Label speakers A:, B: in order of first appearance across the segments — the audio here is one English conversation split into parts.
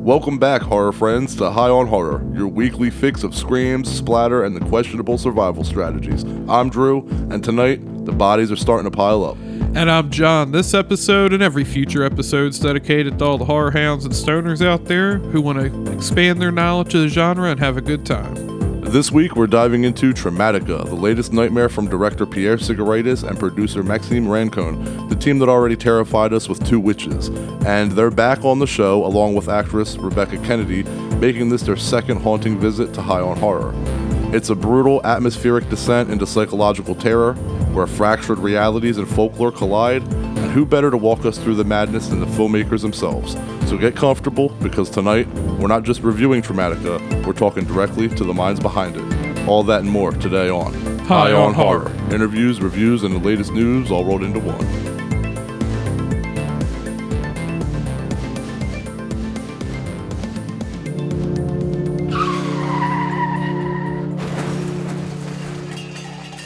A: Welcome back, horror friends, to High on Horror, your weekly fix of screams, splatter, and the questionable survival strategies. I'm Drew, and tonight, the bodies are starting to pile up.
B: And I'm John. This episode and every future episode is dedicated to all the horror hounds and stoners out there who want to expand their knowledge of the genre and have a good time.
A: This week, we're diving into Traumatika, the latest nightmare from director Pierre Tsigaridis and producer Maxime Rancon, the team that already terrified us with Two Witches. And they're back on the show, along with actress Rebekah Kennedy, making this their second haunting visit to High on Horror. It's a brutal, atmospheric descent into psychological terror, where fractured realities and folklore collide, and who better to walk us through the madness than the filmmakers themselves. So get comfortable, because tonight, we're not just reviewing Traumatika, we're talking directly to the minds behind it. All that and more today on
B: High on Horror.
A: Interviews, reviews, and the latest news all rolled into one.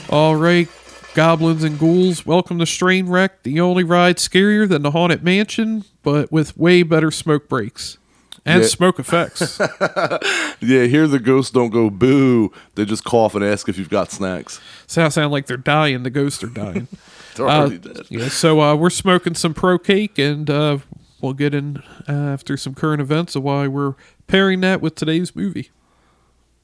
B: All right, goblins and ghouls, welcome to Trainwreck, the only ride scarier than the Haunted Mansion, but with way better smoke breaks and smoke effects.
A: Yeah, here the ghosts don't go boo. They just cough and ask if you've got snacks.
B: Sound like they're dying. The ghosts are dying.
A: They're already dead.
B: Yeah, so we're smoking some Pro Cake, and we'll get in after some current events of why we're pairing that with today's movie.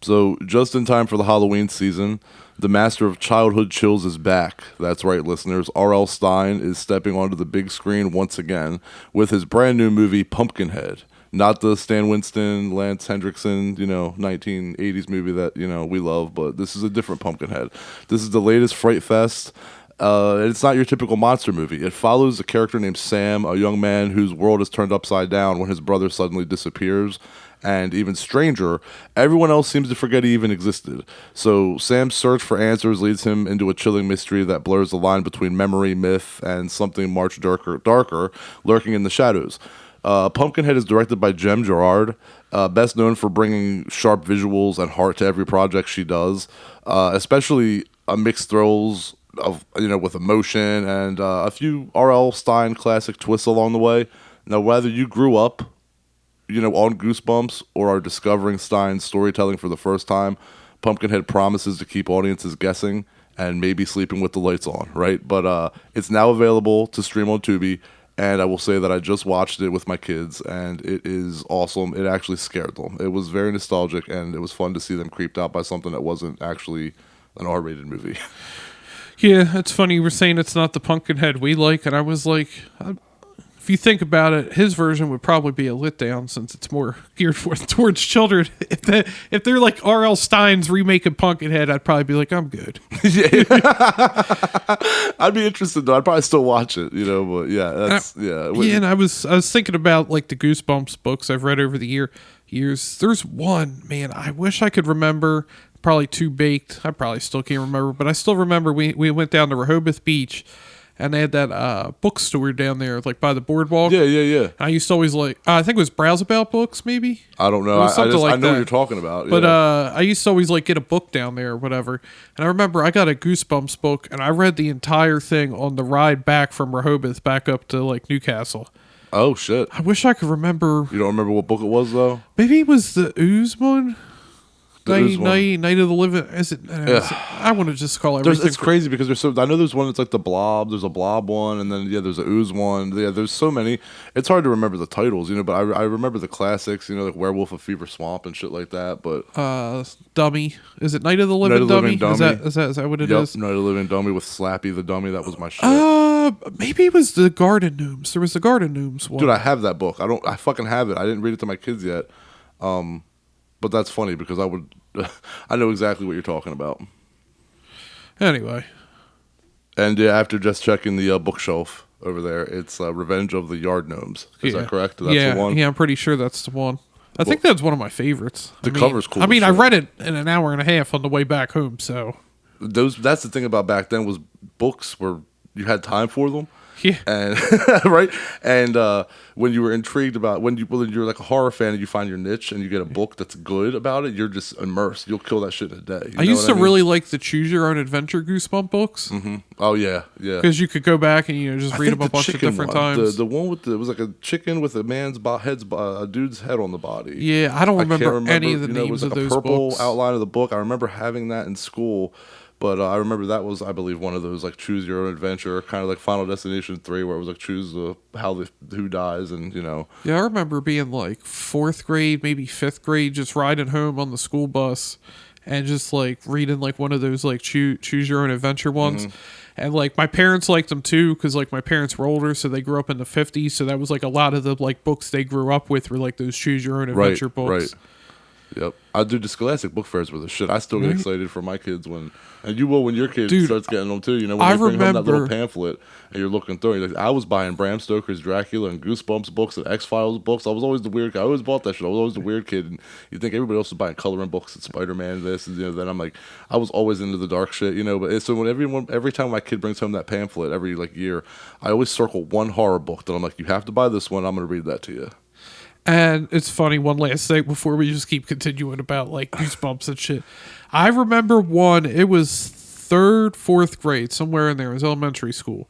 A: So, just in time for the Halloween season, the master of childhood chills is back. That's right, listeners. R.L. Stine is stepping onto the big screen once again with his brand new movie, Pumpkinhead. Not the Stan Winston, Lance Hendrickson, 1980s movie that, we love, but this is a different Pumpkinhead. This is the latest Fright Fest. It's not your typical monster movie. It follows a character named Sam, a young man whose world is turned upside down when his brother suddenly disappears. And even stranger, everyone else seems to forget he even existed. So Sam's search for answers leads him into a chilling mystery that blurs the line between memory, myth, and something much darker lurking in the shadows. Pumpkinhead is directed by Jem Gerard, best known for bringing sharp visuals and heart to every project she does, especially mixed thrills of with emotion and a few R.L. Stine classic twists along the way. Now, whether you grew up on Goosebumps or are discovering Stine's storytelling for the first time, Pumpkinhead promises to keep audiences guessing and maybe sleeping with the lights on, right? But it's now available to stream on Tubi, and I will say that I just watched it with my kids, and it is awesome. It actually scared them. It was very nostalgic, and it was fun to see them creeped out by something that wasn't actually an R-rated movie.
B: Yeah, it's funny you were saying it's not the Pumpkinhead we like, and I was like... If you think about it, his version would probably be a lit down since it's more geared towards children. If they're like R.L. Stine's remake of Pumpkinhead, I'd probably be like, I'm good.
A: Yeah. I'd be interested though. I'd probably still watch it, but yeah.
B: Yeah, and I was thinking about like the Goosebumps books I've read over the years. There's one, man, I wish I could remember, probably too baked. I probably still can't remember, but I still remember we went down to Rehoboth Beach. And they had that bookstore down there, like by the boardwalk.
A: Yeah.
B: I used to always I think it was Browse About Books, maybe?
A: I don't know. I know what you're talking about.
B: But I used to always get a book down there or whatever. And I remember I got a Goosebumps book, and I read the entire thing on the ride back from Rehoboth back up to Newcastle.
A: Oh, shit.
B: I wish I could remember.
A: You don't remember what book it was, though?
B: Maybe it was the Ooze one. Night of the Living. I want to just call it.
A: It's crazy because I know there's one that's like the Blob. There's a Blob one, and then there's a Ooze one. Yeah, there's so many. It's hard to remember the titles, but I remember the classics. Like Werewolf of Fever Swamp and shit like that. But
B: Dummy. Is it Night of the Living Dummy? Is that what it is?
A: Night of the Living Dummy with Slappy the Dummy. That was my shit.
B: Maybe it was the Garden Gnomes. There was the Garden Gnomes one.
A: Dude, I have that book. I fucking have it. I didn't read it to my kids yet. But that's funny because I know exactly what you're talking about.
B: Anyway.
A: And after just checking the bookshelf over there, it's Revenge of the Yard Gnomes. Is that correct? That's the one?
B: Yeah, I'm pretty sure that's the one. I think that's one of my favorites.
A: The cover's cool.
B: I read it in an hour and a half on the way back home, so.
A: That's the thing about back then was books where you had time for them.
B: Yeah.
A: And right, and when you were intrigued about when you're like a horror fan and you find your niche and you get a book that's good about it, you're just immersed. You'll kill that shit in a day.
B: I used to really like the Choose Your Own Adventure Goosebump books.
A: Mm-hmm. Oh yeah, yeah.
B: Because you could go back and just read them a bunch of different times.
A: The one with it was like a chicken with a man's a dude's head on the body.
B: Yeah, I don't remember any of the names
A: it was like
B: of those
A: a purple
B: books.
A: outline of the book. I remember having that in school. But I remember that was, I believe, one of those like choose your own adventure, kind of like Final Destination 3, where it was like choose who dies, and
B: Yeah, I remember being like 4th grade, maybe 5th grade, just riding home on the school bus, and just like reading like one of those like choose your own adventure ones. And like my parents liked them too, because like my parents were older, so they grew up in the 50s, so that was like a lot of the like books they grew up with were like those choose your own adventure books.
A: Right. Yep, I do. The Scholastic book fairs were the shit. I still get excited for my kids and you will when your kid starts getting them too. When they bring home that little pamphlet and you're looking through. You're like, I was buying Bram Stoker's Dracula and Goosebumps books and X-Files books. I was always the weird guy. I always bought that shit. I was always the weird kid. And you think everybody else was buying coloring books and Spider-Man this and then I'm like, I was always into the dark shit. But so when every time my kid brings home that pamphlet every like year, I always circle one horror book that I'm like, you have to buy this one. I'm going to read that to you.
B: And it's funny, one last thing before we just keep continuing about like Goosebumps and shit. I remember one, it was 3rd, 4th grade, somewhere in there. It was elementary school.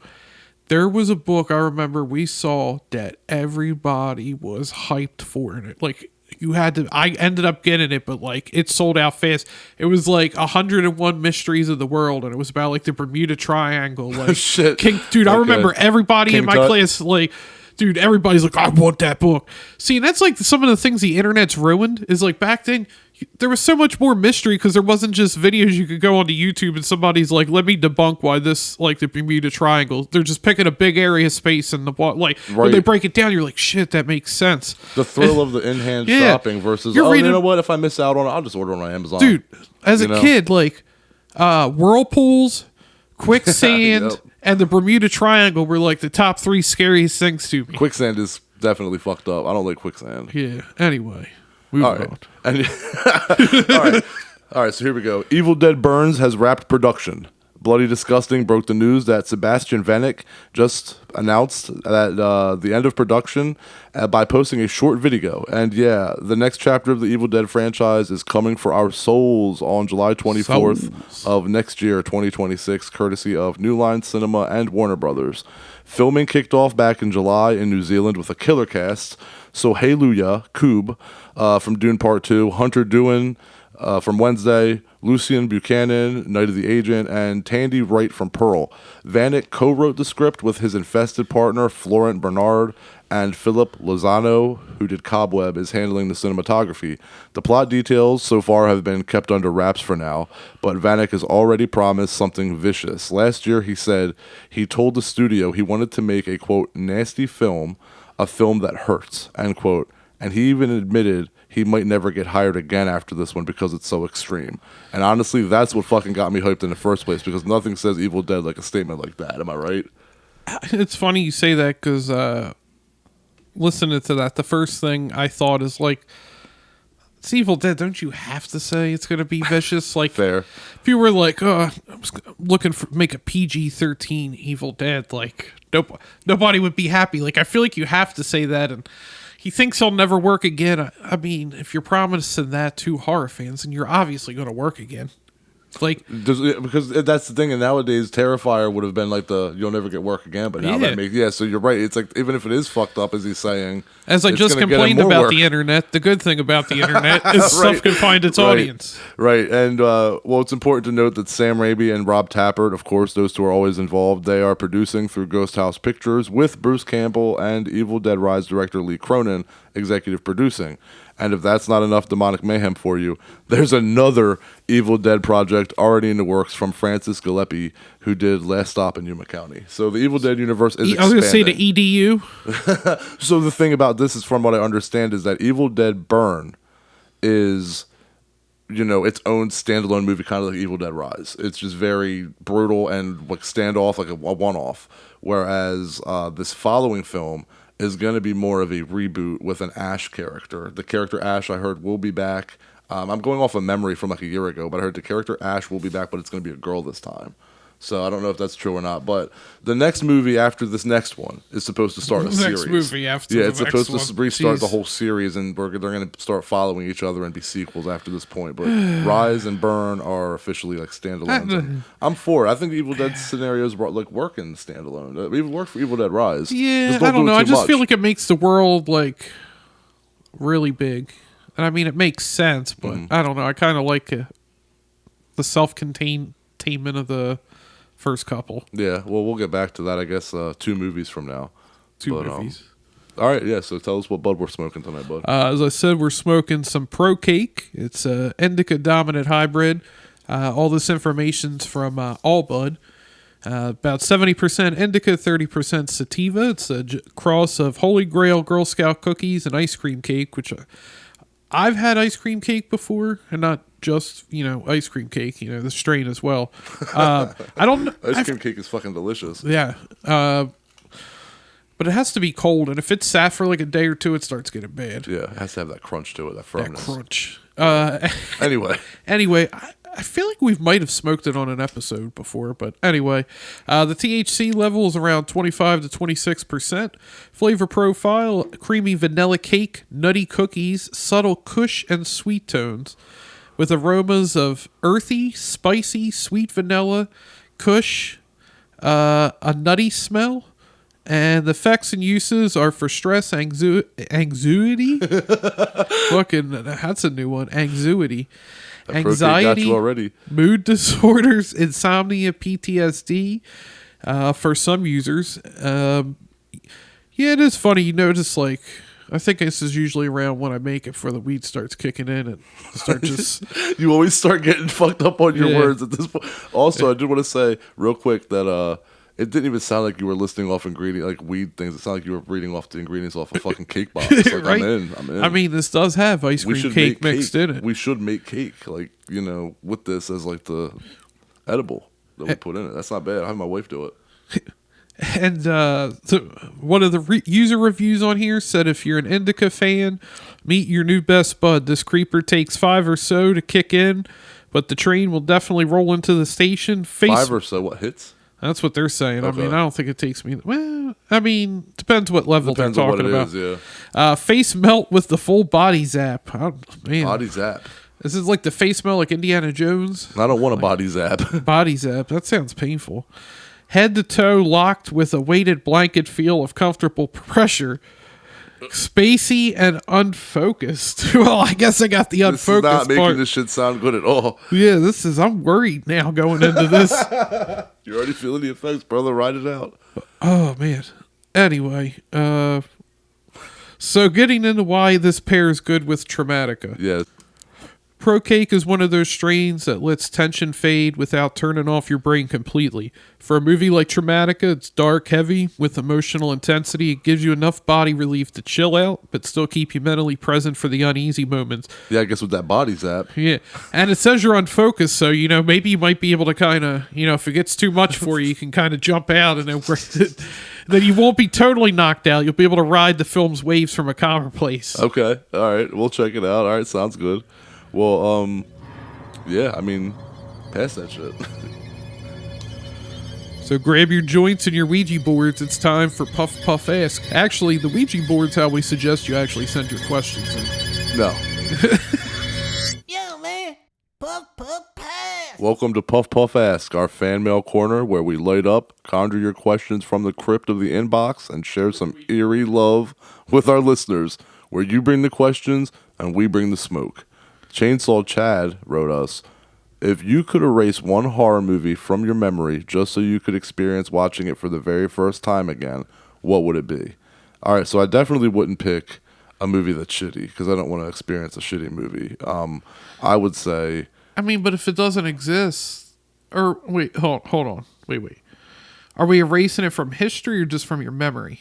B: There was a book I remember we saw that everybody was hyped for in it. Like, I ended up getting it, but like it sold out fast. It was like 101 Mysteries of the World, and it was about like the Bermuda Triangle. Like,
A: shit.
B: Dude, I remember everybody in my class, like, dude, everybody's like, I want that book. See, and that's like some of the things the internet's ruined is like back then, there was so much more mystery because there wasn't just videos you could go onto YouTube and somebody's like, let me debunk why this, like the Bermuda Triangle. They're just picking a big area of space and when they break it down, you're like, shit, that makes sense.
A: The thrill of the in-hand shopping versus, you know what, if I miss out on it, I'll just order it on Amazon.
B: Dude, as a kid, like whirlpools, quicksand,
A: Yep.
B: and the Bermuda Triangle were like the top 3 scariest things to me.
A: Quicksand is definitely fucked up. I don't like quicksand.
B: Yeah. Anyway, moving on.
A: All right. So here we go. Evil Dead Burns has wrapped production. Bloody Disgusting broke the news that Sebastian Vanek just announced that the end of production by posting a short video. And yeah, the next chapter of the Evil Dead franchise is coming for our souls on July 24th of next year, 2026, courtesy of New Line Cinema and Warner Brothers. Filming kicked off back in July in New Zealand with a killer cast. So Hallelujah, Coob from Dune Part 2, Hunter Doohan from Wednesday, Lucian Buchanan, Night of the Agent, and Tandy Wright from Pearl. Vanek co-wrote the script with his infested partner Florent Bernard, and Philip Lozano, who did Cobweb, is handling the cinematography. The plot details so far have been kept under wraps for now, but Vanek has already promised something vicious. Last year he said he told the studio he wanted to make a, quote, nasty film, a film that hurts, end quote, and he even admitted he might never get hired again after this one because it's so extreme. And honestly, that's what fucking got me hyped in the first place, because nothing says Evil Dead like a statement like that. Am I right?
B: It's funny you say that because listening to that, the first thing I thought is like, it's Evil Dead. Don't you have to say it's going to be vicious? Like,
A: fair.
B: If you were like, I was looking for make a PG-13 Evil Dead, like nobody would be happy. Like, I feel like you have to say that, and he thinks he'll never work again. I mean, if you're promising that to horror fans, then you're obviously going to work again. Like,
A: because that's the thing, and nowadays Terrifier would have been like you'll never get work again, but now that makes so you're right. It's like, even if it is fucked up, as he's saying,
B: as I just complained about the internet, the good thing about the internet is stuff can find its audience.
A: Right. And it's important to note that Sam Raimi and Rob Tappert, of course, those two are always involved. They are producing through Ghost House Pictures with Bruce Campbell and Evil Dead Rise director Lee Cronin executive producing. And if that's not enough demonic mayhem for you, there's another Evil Dead project already in the works from Francis Gillespie, who did Last Stop in Yuma County. So the Evil Dead universe is expanding.
B: I was going to say the EDU.
A: So the thing about this is, from what I understand, is that Evil Dead Burn is, its own standalone movie, kind of like Evil Dead Rise. It's just very brutal and like standoff, like a one-off. Whereas this following film is going to be more of a reboot with an Ash character. The character Ash, I heard, will be back. I'm going off of memory from like a year ago, but I heard the character Ash will be back, but it's going to be a girl this time. So I don't know if that's true or not. But the next movie after this next one is supposed to start a series.
B: Next movie after
A: yeah,
B: the
A: it's
B: next
A: supposed
B: one.
A: to restart the
B: Jeez.
A: whole series, and they're going to start following each other and be sequels after this point. But Rise and Burn are officially like standalones. And I'm for it. I think Evil Dead scenarios like working standalone. It even worked for Evil Dead Rise.
B: Yeah,
A: Just
B: I don't
A: do it
B: know. I
A: too
B: just
A: much.
B: feel like it makes the world like really big, and I mean it makes sense, but I don't know. I kind of like the self-containment of the first couple.
A: Yeah, well, we'll get back to that. I guess 2 movies from now.
B: Two
A: But,
B: movies.
A: All right, yeah. So tell us what bud we're smoking tonight, bud.
B: As I said, we're smoking some Pro Cake. It's a indica dominant hybrid. All this information's from All Bud. About 70% indica, 30% sativa. It's a cross of Holy Grail Girl Scout cookies and ice cream cake, which I've had ice cream cake before, and not just ice cream cake. The strain as well. I don't know.
A: Ice cream cake is fucking delicious.
B: Yeah. But it has to be cold, and if it's sat for like a day or two, it starts getting bad.
A: Yeah, it has to have that crunch to it, that
B: That
A: firmness.
B: crunch.
A: Anyway,
B: I feel like we might have smoked it on an episode before, but anyway, the THC level is around 25 to 26%. Flavor profile: creamy vanilla cake, nutty cookies, subtle kush and sweet tones, with aromas of earthy, spicy, sweet vanilla, kush, a nutty smell. And the effects and uses are for stress, anxiety. Fucking, that's a new one. Anxiety.
A: that protein got
B: Anxiety,
A: you already.
B: mood disorders, insomnia, PTSD. For some users, yeah, it is funny. You notice, like, I think this is usually around when I make it before the weed starts kicking in and start just.
A: You always start getting fucked up on your
B: Yeah.
A: words at this point. Also, I did want to say real quick that it didn't even sound like you were listing off ingredient like weed things. It sounded like you were reading off the ingredients off a fucking cake box. Like,
B: Right?
A: I'm in.
B: I mean, this does have ice
A: we
B: cream
A: should
B: cake
A: make
B: mixed in it.
A: We should make cake, like with this as like the edible that we put in it. That's not bad. I have my wife do it.
B: And one of the user reviews on here said, if you're an indica fan, meet your new best bud. This creeper takes 5 or so to kick in, but the train will definitely roll into the station.
A: 5 or so. What hits?
B: That's what they're saying.
A: Okay.
B: I mean, I don't think it takes me. Well, I mean, depends what level
A: Depends
B: they're
A: on what
B: talking
A: it
B: about.
A: is. Yeah.
B: Face melt with the full body zap. Oh, man,
A: Body zap.
B: this is like the face melt like Indiana Jones.
A: I don't want a body zap.
B: Body zap. That sounds painful. Head to toe locked with a weighted blanket feel of comfortable pressure. Spacey and unfocused. Well, I guess I got the
A: This is
B: unfocused
A: not making
B: part.
A: this shit sound good at all.
B: Yeah, I'm worried now going into this.
A: You're already feeling the effects, brother. Ride it out.
B: Oh, man. Anyway, so getting into why this pairs good with Traumatika.
A: Yeah.
B: Pro Cake is one of those strains that lets tension fade without turning off your brain completely. For a movie like Traumatika, it's dark, heavy, with emotional intensity. It gives you enough body relief to chill out, but still keep you mentally present for the uneasy moments.
A: Yeah, I guess with that body zap.
B: Yeah, and it says you're unfocused, so, maybe you might be able to kind of, if it gets too much for you, you can kind of jump out, and then you won't be totally knocked out. You'll be able to ride the film's waves from a calmer place.
A: Okay. All right. We'll check it out. All right. Sounds good. Well, yeah, I mean, pass that shit.
B: So grab your joints and your Ouija boards. It's time for Puff Puff Ask. Actually, the Ouija board's how we suggest you actually send your questions in.
A: No.
C: Yo, man. Puff, puff, pass.
A: Welcome to Puff Puff Ask, our fan mail corner where we light up, conjure your questions from the crypt of the inbox, and share some eerie love with our listeners, where you bring the questions and we bring the smoke. Chainsaw Chad wrote us, if you could erase one horror movie from your memory just so you could experience watching it for the very first time again, what would it be? All right, so I definitely wouldn't pick a movie that's shitty because I don't want to experience a shitty movie. I would say...
B: I mean, but if it doesn't exist... Or, wait, hold on. Wait. Are we erasing it from history or just from your memory?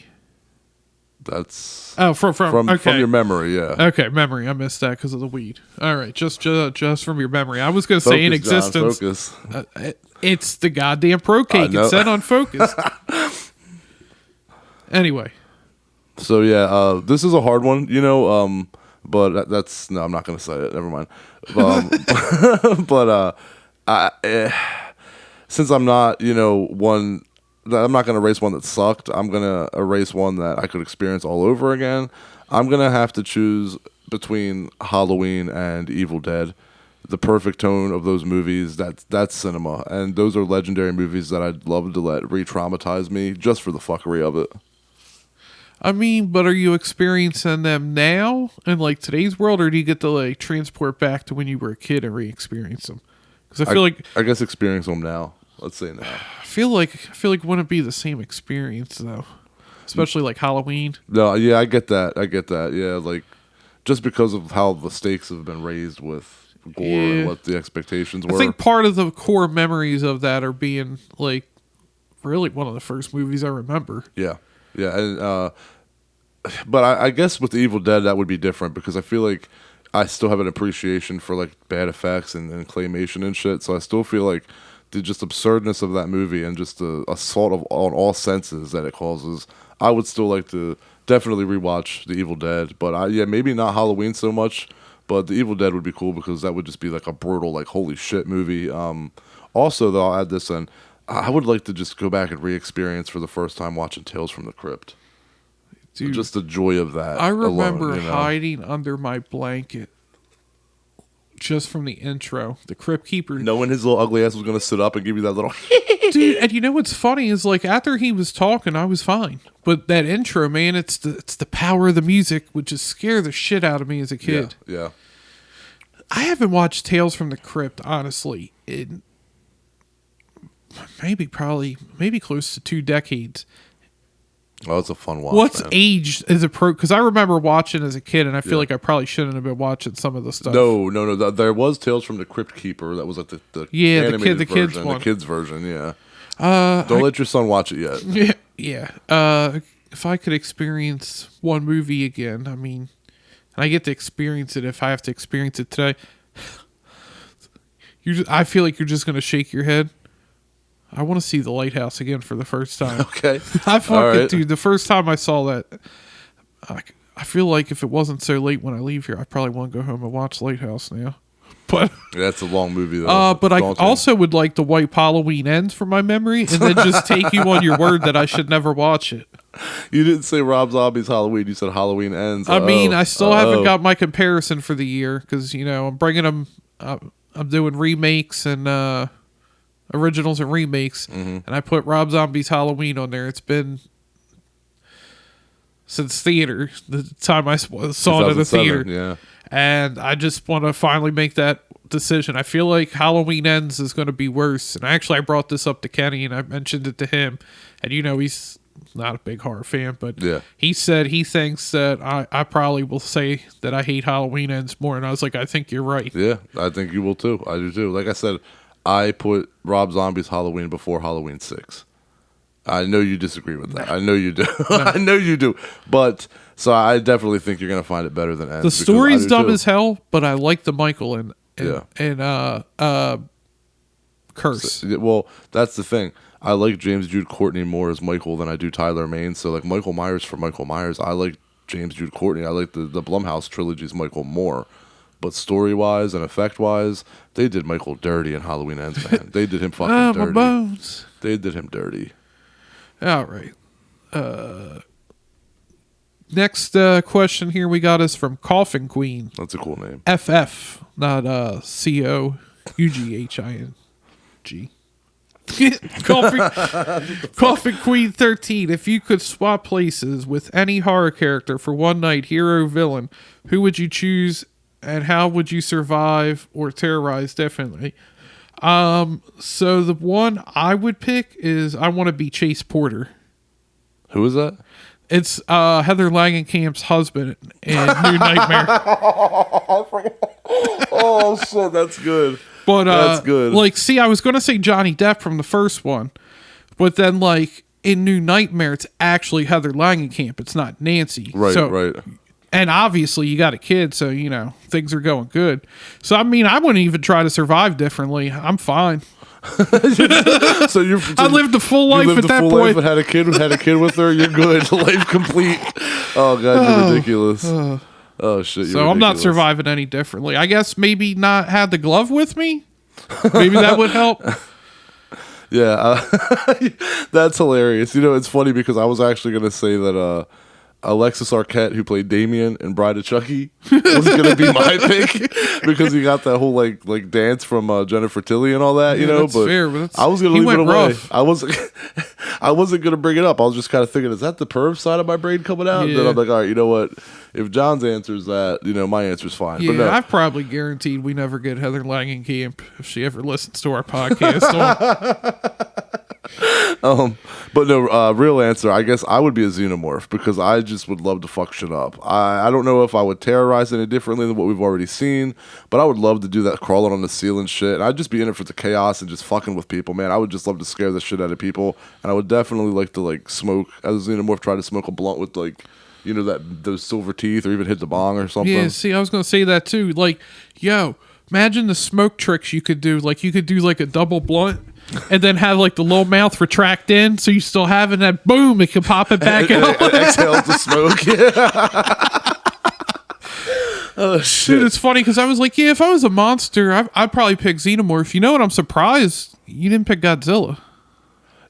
A: That's...
B: Oh, from
A: your memory, yeah.
B: Okay, memory. I missed that because of the weed. All right, just from your memory. I was going to say in
A: Focus, John,
B: existence.
A: focus.
B: It's the goddamn Pro Cake.
A: know.
B: It's set on focus. Anyway.
A: So yeah, this is a hard one, but that's no, I'm not gonna say it. Never mind. since I'm not, I'm not going to erase one that sucked. I'm going to erase one that I could experience all over again. I'm going to have to choose between Halloween and Evil Dead. The perfect tone of those movies, that's cinema. And those are legendary movies that I'd love to let re-traumatize me just for the fuckery of it.
B: I mean, but are you experiencing them now in like today's world, or do you get to like transport back to when you were a kid and re-experience them? Because
A: I guess experience them now. Let's say now.
B: I feel like it wouldn't be the same experience though, especially like Halloween.
A: No, yeah, I get that. Yeah, like just because of how the stakes have been raised with gore and what the expectations were.
B: I think part of the core memories of that are being like really one of the first movies I remember.
A: Yeah, and but I guess with the Evil Dead that would be different because I feel like I still have an appreciation for like bad effects and claymation and shit. So I still feel like the just absurdness of that movie and just the assault on all senses that it causes. I would still like to definitely rewatch the Evil Dead, but maybe not Halloween so much. But the Evil Dead would be cool because that would just be like a brutal, like holy shit movie. Also, though, I'll add this in. I would like to just go back and re-experience for the first time watching Tales from the Crypt.
B: Dude,
A: just the joy of that.
B: I remember
A: alone,
B: hiding under my blanket just from the intro. The Crypt Keeper.
A: Knowing his little ugly ass was going to sit up and give you that little...
B: Dude, and you know what's funny is like after he was talking, I was fine. But that intro, man, it's the power of the music would just scare the shit out of me as a kid.
A: Yeah.
B: I haven't watched Tales from the Crypt, honestly, in maybe close to 2 decades.
A: Oh, it's a fun watch.
B: What's
A: man.
B: aged as a pro? Because I remember watching as a kid, and I feel like I probably shouldn't have been watching some of the stuff.
A: No. There was Tales from the Crypt Keeper. That was like the animated
B: the kids
A: version,
B: one.
A: the kids version. Yeah. Don't let your son watch it yet.
B: Yeah. If I could experience one movie again, I mean, and I get to experience it if I have to experience it today. I feel like you're just gonna shake your head. I want to see The Lighthouse again for the first time.
A: Okay.
B: Dude, the first time I saw that, I feel like if it wasn't so late when I leave here, I probably want to go home and watch Lighthouse now. But
A: that's a long movie, though.
B: But I also would like to wipe Halloween Ends from my memory and then just take you on your word that I should never watch it.
A: You didn't say Rob Zombie's Halloween. You said Halloween Ends.
B: I mean, I still haven't got my comparison for the year because, I'm bringing them, I'm doing remakes and originals and remakes, and I put Rob Zombie's Halloween on there. It's been since theater, the time I saw it at the theater.
A: Yeah.
B: And I just want to finally make that decision. I feel like Halloween Ends is going to be worse. And I brought this up to Kenny and I mentioned it to him. And he's not a big horror fan, but he said he thinks that I probably will say that I hate Halloween Ends more. And I was like, I think you're right.
A: Yeah, I think you will too. I do too. Like I said, I put Rob Zombie's Halloween before Halloween 6. I know you disagree with that. I know you do. I know you do. But so I definitely think you're gonna find it better than Ends.
B: The story's dumb as hell, but I like the Michael and Curse.
A: So, well, that's the thing. I like James Jude Courtney more as Michael than I do Tyler Mane. So like Michael Myers for Michael Myers, I like James Jude Courtney. I like the Blumhouse trilogy's Michael more. But story-wise and effect-wise, they did Michael dirty in Halloween Ends, man. They did him fucking dirty.
B: My bones.
A: They did him dirty.
B: All right. Next question here we got is from Coffin Queen.
A: That's a cool name.
B: FF, not COUGHING. Coffin Queen 13. If you could swap places with any horror character for one night, hero, villain, who would you choose and how would you survive or terrorize differently? So the one I would pick is I want to be Chase Porter.
A: Who is that?
B: It's Heather Langenkamp's husband in New Nightmare.
A: Oh shit, that's good.
B: But
A: that's good.
B: Like, see, I was gonna say Johnny Depp from the first one, but then like in New Nightmare, it's actually Heather Langenkamp. It's not Nancy.
A: Right.
B: And obviously, you got a kid, so things are going good. So I mean, I wouldn't even try to survive differently. I'm fine.
A: I
B: lived the full life at that point.
A: Life and had a kid with her. You're good. Life complete. Oh god, you're ridiculous. Oh shit.
B: So I'm not surviving any differently. I guess maybe not have the glove with me. Maybe that would help.
A: Yeah, that's hilarious. You know, it's funny because I was actually going to say that Alexis Arquette, who played Damien in Bride of Chucky, was going to be my pick because he got that whole like dance from Jennifer Tilly and all that. You know,
B: that's
A: but
B: fair, but
A: I was going to
B: he
A: leave it
B: went
A: away.
B: rough.
A: I wasn't going to bring it up. I was just kind of thinking, is that the perv side of my brain coming out? And then
B: Yeah.
A: I'm like, all right, you know what? If John's answer's that, you know, my answer's fine.
B: Yeah,
A: But no.
B: I've probably guaranteed we never get Heather Langenkamp if she ever listens to our podcast.
A: But no, real answer, I guess I would be a xenomorph because I just would love to fuck shit up. I don't know if I would terrorize any differently than what we've already seen, but I would love to do that crawling on the ceiling shit. And I'd just be in it for the chaos and just fucking with people, man. I would just love to scare the shit out of people. And I would definitely like to like smoke as a xenomorph, try to smoke a blunt with like, you know, those silver teeth or even hit the bong or something.
B: Yeah, see, I was going to say that too. Like, yo, imagine the smoke tricks you could do. Like, you could do like a double blunt and then have like the little mouth retract in so you still have it, and that boom, it can pop it back out.
A: And exhale the smoke. Oh, shit.
B: Dude, it's funny because I was like, yeah, if I was a monster, I'd probably pick Xenomorph. You know what? I'm surprised you didn't pick Godzilla.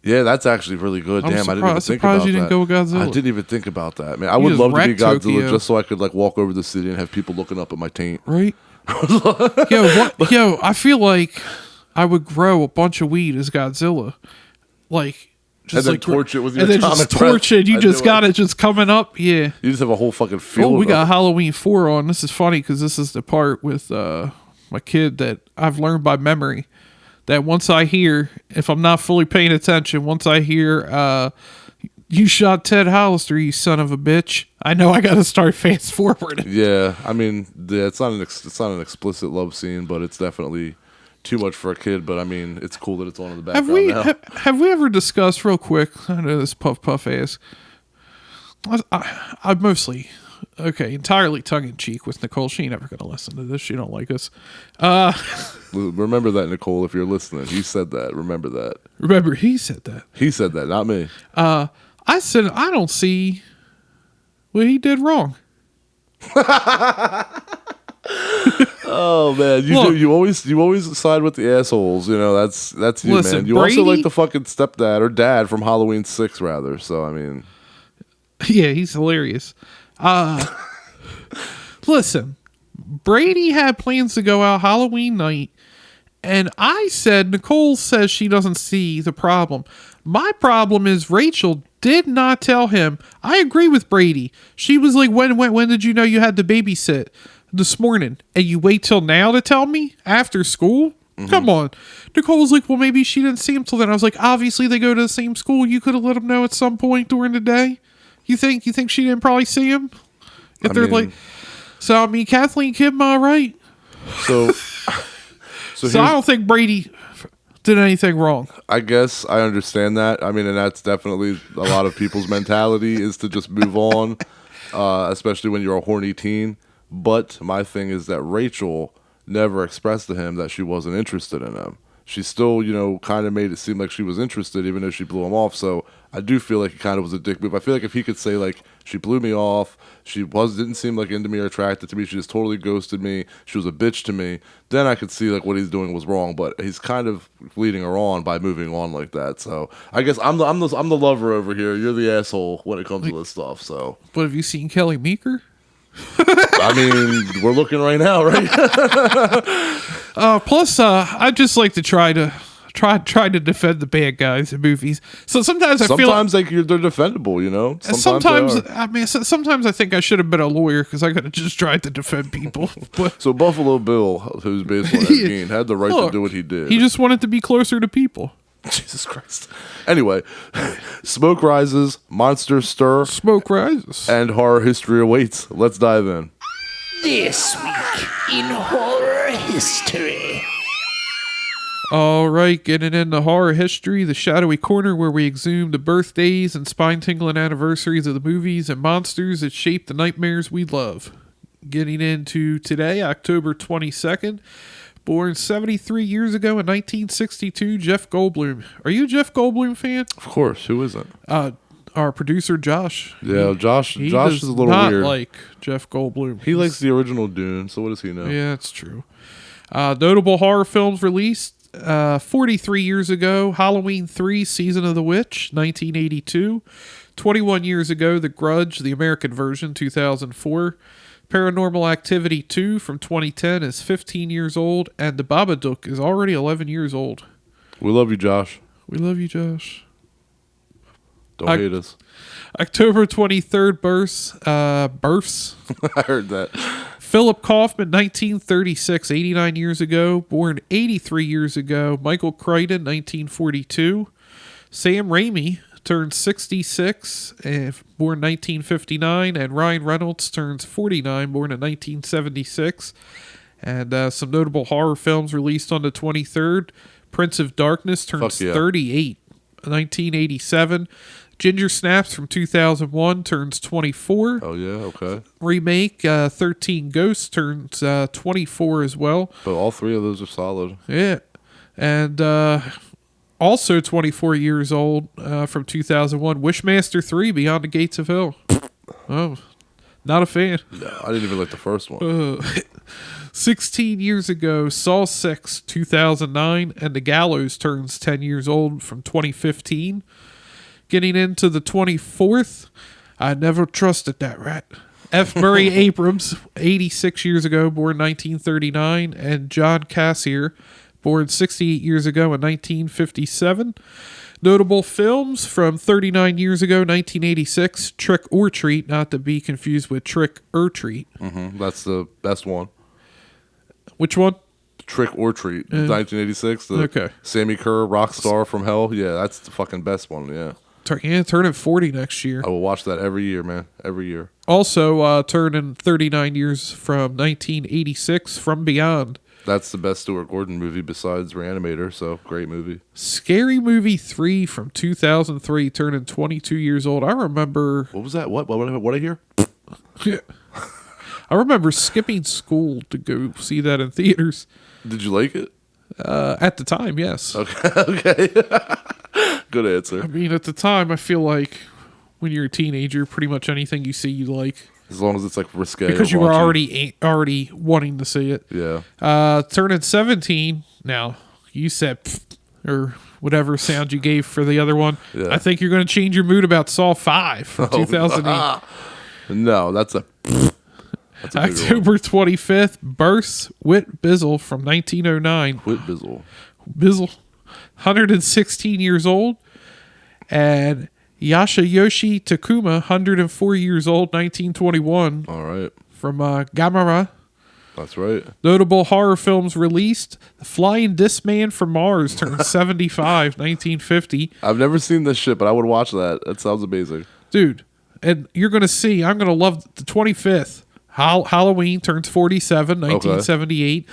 A: Yeah, that's actually really good. Damn, I didn't even think about that.
B: You didn't go with Godzilla.
A: I didn't even think about that, man. I would love to be Godzilla just so I could like walk over the city and have people looking up at my taint.
B: Right? Yo, I feel like I would grow a bunch of weed as Godzilla, like just
A: and then
B: like
A: torch it with your
B: and then
A: atomic
B: just torch
A: breath.
B: it. You just got it just coming up. Yeah.
A: You just have a whole fucking field.
B: Oh, we
A: of
B: got Halloween 4 on. This is funny because this is the part with my kid that I've learned by memory. That once I hear, if I'm not fully paying attention, once I hear, you shot Ted Hollister, you son of a bitch, I know I got to start fast forward.
A: Yeah, I mean, it's not an explicit love scene, but it's definitely too much for a kid. But I mean, it's cool that it's on in the background now.
B: Have we ever discussed real quick? I know this puff ass. I mostly. Okay, entirely tongue-in-cheek with Nicole. She ain't ever going to listen to this. She don't like us.
A: Remember that, Nicole, if you're listening. He said that. Remember that.
B: Remember, he said that.
A: He said that, not me.
B: I said, I don't see what he did wrong.
A: Oh, man. You always side with the assholes. You know, that's you,
B: Listen,
A: man. You
B: Brady,
A: also like the fucking stepdad or dad from Halloween 6, rather. So, I mean.
B: Yeah, he's hilarious. Listen, Brady had plans to go out Halloween night, and I said, Nicole says she doesn't see the problem. My problem is Rachel did not tell him. I agree with Brady. She was like, when did you know you had to babysit? This morning. And you wait till now to tell me? After school? Mm-hmm. Come on. Nicole was like, well, maybe she didn't see him till then. I was like, obviously they go to the same school. You could have let him know at some point during the day. You think she didn't probably see him? So I mean, Kathleen Kim, right?
A: So
B: I don't think Brady did anything wrong.
A: I guess I understand that. I mean, and that's definitely a lot of people's mentality is to just move on, especially when you're a horny teen. But my thing is that Rachel never expressed to him that she wasn't interested in him. She still, you know, kind of made it seem like she was interested, even though she blew him off. So I do feel like it kind of was a dick move. I feel like if he could say, like, she blew me off, didn't seem like into me or attracted to me, she just totally ghosted me, she was a bitch to me, then I could see, like, what he's doing was wrong. But he's kind of leading her on by moving on like that. So I guess I'm the lover over here. You're the asshole when it comes to this stuff. So.
B: But have you seen Kelly Meeker?
A: I mean, we're looking right now, right?
B: Plus, I just like to try to defend the bad guys in movies. So sometimes I feel like
A: they're defendable, you know.
B: Sometimes I think I should have been a lawyer because I could have just tried to defend people. But
A: so Buffalo Bill, who's based on Ed Gein, had the right to do what he did.
B: He just wanted to be closer to people.
A: Jesus Christ. Anyway, smoke rises, monsters stir,
B: smoke rises,
A: and horror history awaits. Let's dive in.
C: This week in horror history.
B: All right, getting into horror history, the shadowy corner where we exhume the birthdays and spine-tingling anniversaries of the movies and monsters that shape the nightmares we love. Getting into today, October 22nd. Born 73 years ago in 1962, Jeff Goldblum. Are you a Jeff Goldblum fan?
A: Of course. Who isn't?
B: Our producer, Josh.
A: Yeah, Josh is a little
B: not
A: weird.
B: Like Jeff Goldblum.
A: He likes the original Dune, so what does he know?
B: Yeah, that's true. Notable horror films released. 43 years ago, Halloween 3, Season of the Witch, 1982. 21 years ago, The Grudge, the American version, 2004. Paranormal Activity 2 from 2010 is 15 years old, and The Babadook is already 11 years old.
A: We love you, Josh.
B: We love you, Josh.
A: Don't hate us.
B: October 23rd births.
A: I heard that.
B: Philip Kaufman, 1936, 89 years ago. Born 83 years ago. Michael Crichton, 1942. Sam Raimi turns 66, born 1959. And Ryan Reynolds turns 49, born in 1976. And some notable horror films released on the 23rd. Prince of Darkness turns 38, 1987. Ginger Snaps from 2001 turns 24.
A: Oh, yeah, okay.
B: Remake 13 Ghosts turns 24 as well.
A: But all three of those are solid.
B: Yeah. And also 24 years old from 2001, Wishmaster 3 Beyond the Gates of Hell. Oh, not a fan.
A: No, I didn't even like the first one.
B: 16 years ago, Saw 6, 2009, and The Gallows turns 10 years old from 2015. Getting into the 24th, I never trusted that rat. F. Murray Abrams, 86 years ago, born 1939, and John Cassier, born 68 years ago in 1957. Notable films from 39 years ago, 1986, Trick or Treat, not to be confused with Trick or Treat.
A: Mm-hmm. That's the best one.
B: Which one?
A: Trick or Treat, 1986.
B: Okay.
A: Sammy Kerr, rock star from hell. Yeah, that's the fucking best one, yeah.
B: Turning 40 next year.
A: I will watch that every year, man. Every year.
B: Also, turning 39 years from 1986, From Beyond.
A: That's the best Stuart Gordon movie besides Reanimator, so great movie.
B: Scary Movie 3 from 2003, turning 22 years old. I remember...
A: What was that? What I hear?
B: Yeah. I remember skipping school to go see that in theaters.
A: Did you like it?
B: At the time, yes.
A: Okay. Good answer.
B: I mean, at the time, I feel like when you're a teenager, pretty much anything you see you like.
A: As long as it's like risque.
B: Because you were already wanting to see it.
A: Yeah.
B: Turning 17 now. You said pfft, or whatever sound you gave for the other one.
A: Yeah.
B: I think you're going to change your mood about Saw 5 from 2008.
A: No, that's a big
B: October 25th, Births, Whit Bizzle from 1909.
A: Whit Bizzle.
B: Bizzle, 116 years old. And Yasuyoshi Takuma, 104 years old, 1921.
A: All right.
B: From Gamera.
A: That's right.
B: Notable horror films released. The Flying Disc Man from Mars turned 75, 1950.
A: I've never seen this shit, but I would watch that. That sounds amazing.
B: Dude, and you're going to see, I'm going to love the 25th. Halloween turns 47, 1978. Okay.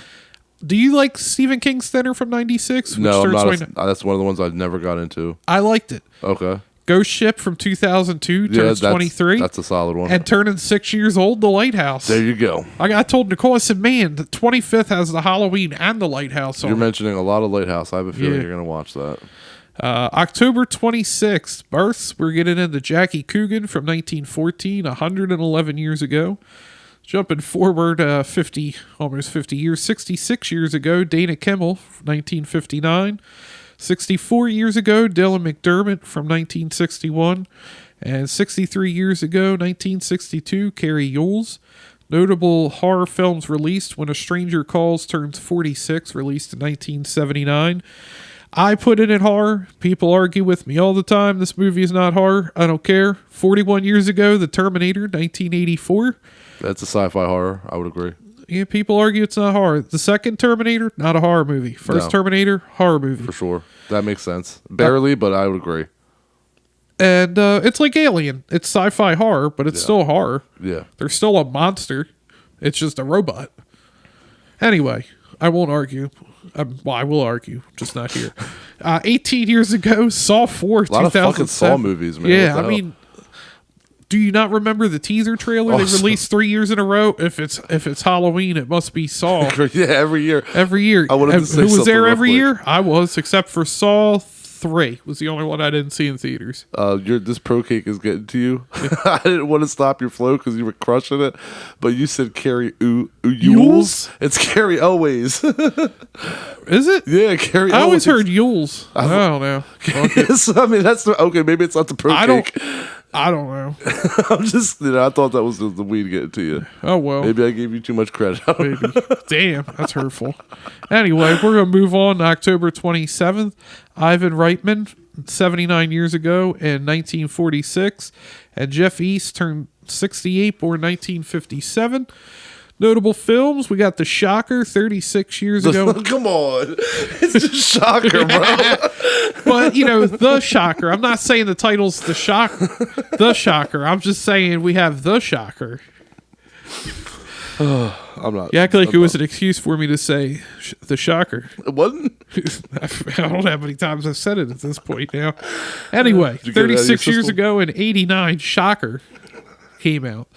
B: Do you like Stephen King's Thinner from 96?
A: No, that's one of the ones I've never got into.
B: I liked it.
A: Okay.
B: Ghost Ship from 2002 turns 23.
A: That's a solid one.
B: And turning 6 years old, The Lighthouse.
A: There you go.
B: I told Nicole, I said, man, the 25th has the Halloween and The Lighthouse on
A: You're mentioning a lot of Lighthouse. I have a feeling you're going to watch that.
B: October 26th, births. We're getting into Jackie Coogan from 1914, 111 years ago. Jumping forward almost 50 years, 66 years ago, Dana Kimmel, 1959. 64 years ago, Dylan McDermott from 1961. And 63 years ago, 1962, Carrie Yules. Notable horror films released: When a Stranger Calls turns 46, released in 1979. I put it in horror. People argue with me all the time. This movie is not horror. I don't care. 41 years ago, The Terminator, 1984.
A: That's a sci-fi horror. I would agree.
B: Yeah, people argue it's not horror. The second Terminator, not a horror movie. First Terminator, horror movie.
A: For sure. That makes sense. Barely, but I would agree.
B: And it's like Alien. It's sci-fi horror, but it's still horror.
A: Yeah.
B: There's still a monster. It's just a robot. Anyway, I won't argue. Well, I will argue, just not here. 18 years ago, Saw 4, 2007.
A: A lot of fucking Saw movies, man.
B: Yeah, I mean, do you not remember the teaser trailer they released 3 years in a row? If it's Halloween, it must be Saw.
A: Yeah, every year.
B: Every year.
A: I wanted to say
B: who was there every
A: quick.
B: year? I was, except for Saw 3 was the only one I didn't see in theaters.
A: This pro cake is getting to you. I didn't want to stop your flow because you were crushing it, but you said Carrie Yules. It's Carrie Elways.
B: Is it?
A: Yeah, Carrie.
B: I always heard Yules. I don't know.
A: I mean, that's okay. Maybe it's not the pro cake.
B: I don't know.
A: I'm just, I thought that was the weed getting to you.
B: Oh, well.
A: Maybe I gave you too much credit.
B: Maybe. Damn, that's hurtful. Anyway, we're going to move on to October 27th. Ivan Reitman, 79 years ago in 1946. And Jeff East turned 68, born 1957. Notable films, we got The Shocker, 36 years ago.
A: Come on. It's just Shocker, bro.
B: But, The Shocker. I'm not saying the title's The Shocker. I'm just saying we have The Shocker.
A: I'm not.
B: You act like it was an excuse for me to say The Shocker.
A: It wasn't?
B: I don't know how many times I've said it at this point now. Anyway, 36 years ago in 89, Shocker came out.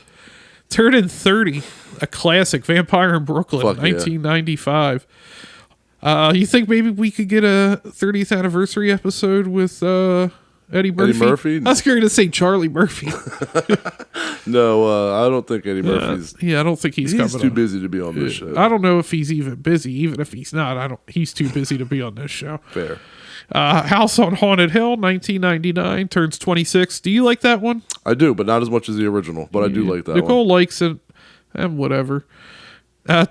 B: Turning 30, a classic, Vampire in Brooklyn, 1995. You think maybe we could get a 30th anniversary episode with Eddie Murphy?
A: Eddie Murphy?
B: I was going to say Charlie Murphy.
A: No, I don't think Eddie Murphy's.
B: Yeah, I don't think he's coming.
A: He's too busy to be on this show.
B: I don't know if he's even busy. Even if he's not, he's too busy to be on this show.
A: Fair.
B: House on Haunted Hill, 1999, turns 26. Do you like that one?
A: I do, but not as much as the original. But I do like that
B: Nicole
A: one.
B: likes it, and whatever.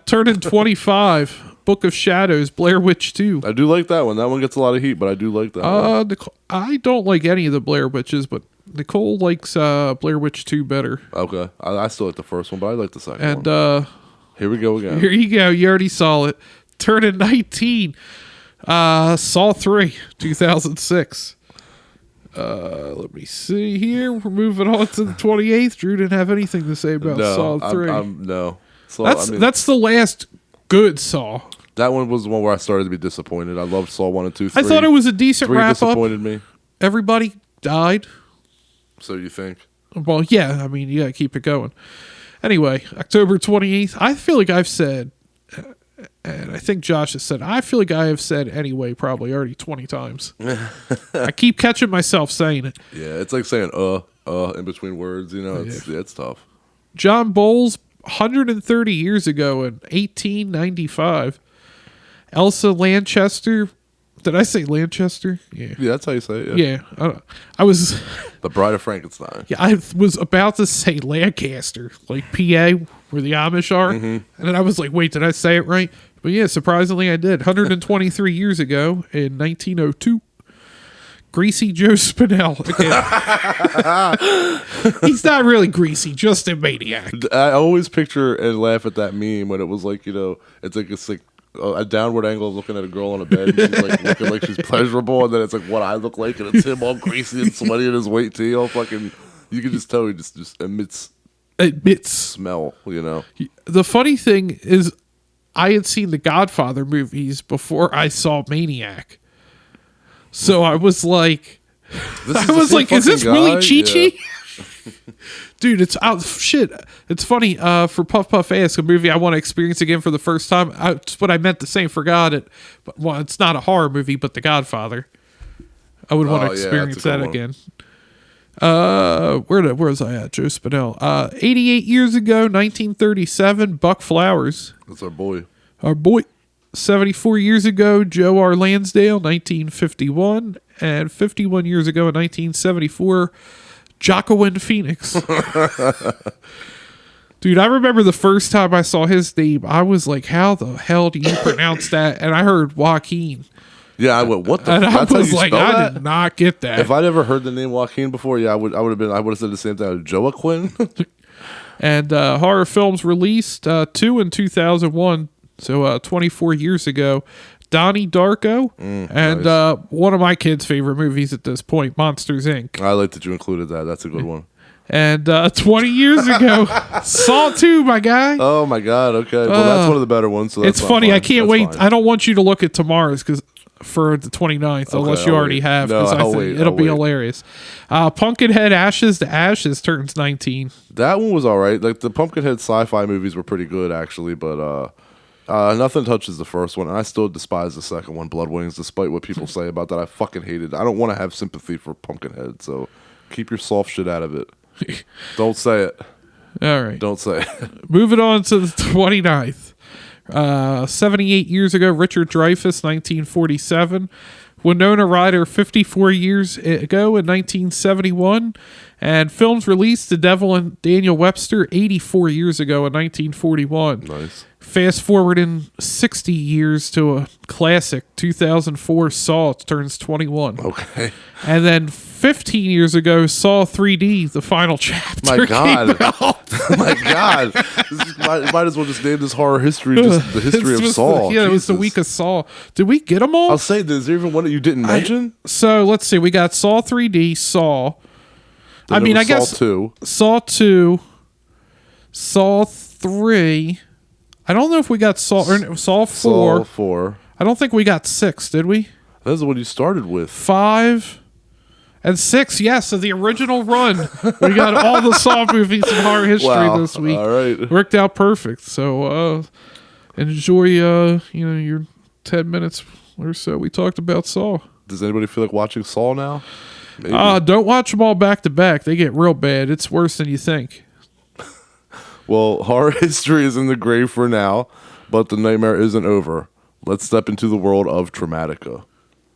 B: Turning 25, Book of Shadows, Blair Witch 2.
A: I do like that one. That one gets a lot of heat, but I do like that one.
B: Nicole, I don't like any of the Blair Witches, but Nicole likes Blair Witch 2 better.
A: Okay. I still like the first one, but I like the second
B: and,
A: one. Here we go again.
B: Here you go. You already saw it. Turning 19, Saw 3, 2006. Let me see here. We're moving on to the 28th. Drew didn't have anything to say about Saw 3.
A: No. Saw,
B: that's the last good Saw.
A: That one was the one where I started to be disappointed. I loved Saw 1 and 2, 3.
B: I thought it was a decent
A: 3
B: wrap-up.
A: disappointed me.
B: Everybody died.
A: So you think?
B: Well, yeah. I mean, you got to keep it going. Anyway, October 28th. I feel like I've said, and I think Josh has said, I feel like I have said anyway probably already 20 times. I keep catching myself saying it.
A: Yeah, it's like saying in between words, it's tough.
B: John Bowles, 130 years ago in 1895. Elsa Lanchester. Did I say Lanchester? Yeah.
A: Yeah, that's how you say it.
B: Yeah. I was...
A: The Bride of Frankenstein.
B: Yeah, I was about to say Lancaster, like PA, where the Amish are. Mm-hmm. And then I was like, wait, did I say it right? But yeah, surprisingly I did. 123 years ago in 1902. Greasy Joe Spinell. He's not really greasy, just a maniac.
A: I always picture and laugh at that meme when it was like, it's like a downward angle of looking at a girl on a bed and she's like looking like she's pleasurable, and then it's like what I look like, and it's him all greasy and sweaty in his weight tee, all fucking. You can just tell he just emits smell.
B: The funny thing is, I had seen the Godfather movies before I saw Maniac, so I was like, is this really Chi-Chi? Yeah. Dude, it's out. Shit, it's funny. For Puff Puff Ass, a movie I want to experience again for the first time. It's what I meant to say. Forgot it. But well, it's not a horror movie, but The Godfather. I would want to experience that again. Where was I at? Joe Spinell. 88 years ago, 1937. Buck Flowers.
A: That's our boy.
B: 74 years ago, Joe R. Lansdale, 1951, and 51 years ago in 1974. Joaquin Phoenix. Dude, I remember the first time I saw his name, I was like, how the hell do you pronounce that? And I heard Joaquin.
A: Yeah, I went, what the
B: fuck? And I was like, I
A: did
B: not get that.
A: If I'd ever heard the name Joaquin before, yeah, I would have said the same thing. Joaquin.
B: And horror films released, 2 in 2001, so 24 years ago. Donnie Darko, and nice. One of my kids' favorite movies at this point, Monsters, Inc.
A: I like that you included that. That's a good one.
B: And 20 years ago, Saw 2, my guy.
A: Oh, my God. Okay. Well, that's one of the better ones. So
B: it's funny.
A: Fine.
B: I can't wait. Fine. I don't want you to look at tomorrow's for the 29th, unless you already have, because I think it'll be hilarious. Pumpkinhead Ashes to Ashes turns 19.
A: That one was all right. Like, the Pumpkinhead sci-fi movies were pretty good, actually, but... Nothing touches the first one, and I still despise the second one, Blood Wings, despite what people say about that. I fucking hate it. I don't want to have sympathy for Pumpkinhead, so keep your soft shit out of it. Don't say it.
B: All right.
A: Don't say it.
B: Moving on to the 29th. 78 years ago, Richard Dreyfuss, 1947. Winona Ryder, 54 years ago in 1971. And films released The Devil and Daniel Webster, 84 years ago in 1941.
A: Nice.
B: Fast forward in 60 years to a classic, 2004 Saw turns 21.
A: Okay.
B: And then 15 years ago, Saw 3D, the final chapter.
A: My God.
B: came out.
A: My God. Might as well just name this horror history, just the history of Saw.
B: It was the
A: Jesus.
B: week of Saw. Did we get them all?
A: I'll say, is there even one that you didn't mention?
B: So let's see. We got Saw 3D, Saw.
A: Then
B: I
A: there was
B: guess
A: Saw 2.
B: Saw 2, Saw 3. I don't know if we got Saw 4.
A: Saw 4.
B: I don't think we got 6, did we?
A: That's what you started with.
B: 5 and 6. Yes, so the original run. We got all the Saw movies in horror history this week.
A: All right.
B: Worked out perfect. So enjoy your 10 minutes or so. We talked about Saw.
A: Does anybody feel like watching Saw now? Maybe.
B: Don't watch them all back to back. They get real bad. It's worse than you think.
A: Well, horror history is in the grave for now, but the nightmare isn't over. Let's step into the world of Traumatika.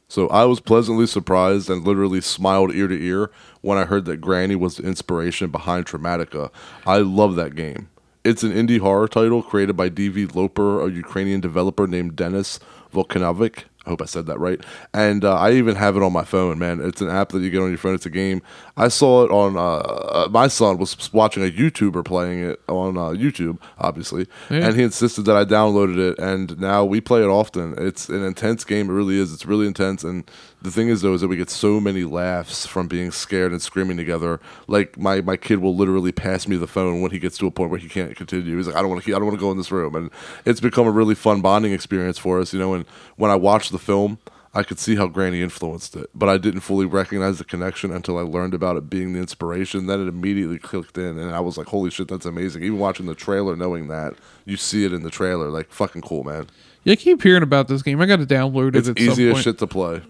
A: So I was pleasantly surprised and literally smiled ear to ear when I heard that Granny was the inspiration behind Traumatika. I love that game. It's an indie horror title created by DV Loper, a Ukrainian developer named Denis Volkanovich. I hope I said that right. And I even have it on my phone, man. It's an app that you get on your phone. It's a game. I saw it on, my son was watching a YouTuber playing it on YouTube, obviously.
B: Yeah.
A: And he insisted that I downloaded it. And now we play it often. It's an intense game. It really is. It's really intense. And the thing is, though, is that we get so many laughs from being scared and screaming together. Like, my kid will literally pass me the phone when he gets to a point where he can't continue. He's like, I don't want to go in this room. And it's become a really fun bonding experience for us, And when I watch the film, I could see how Granny influenced it, but I didn't fully recognize the connection until I learned about it being the inspiration. Then it immediately clicked in, and I was like, holy shit, that's amazing. Even watching the trailer, knowing that, you see it in the trailer, like, fucking cool, man.
B: Yeah, I keep hearing about this game. I got to download it
A: It's
B: at
A: easy
B: some
A: as
B: point.
A: shit to play.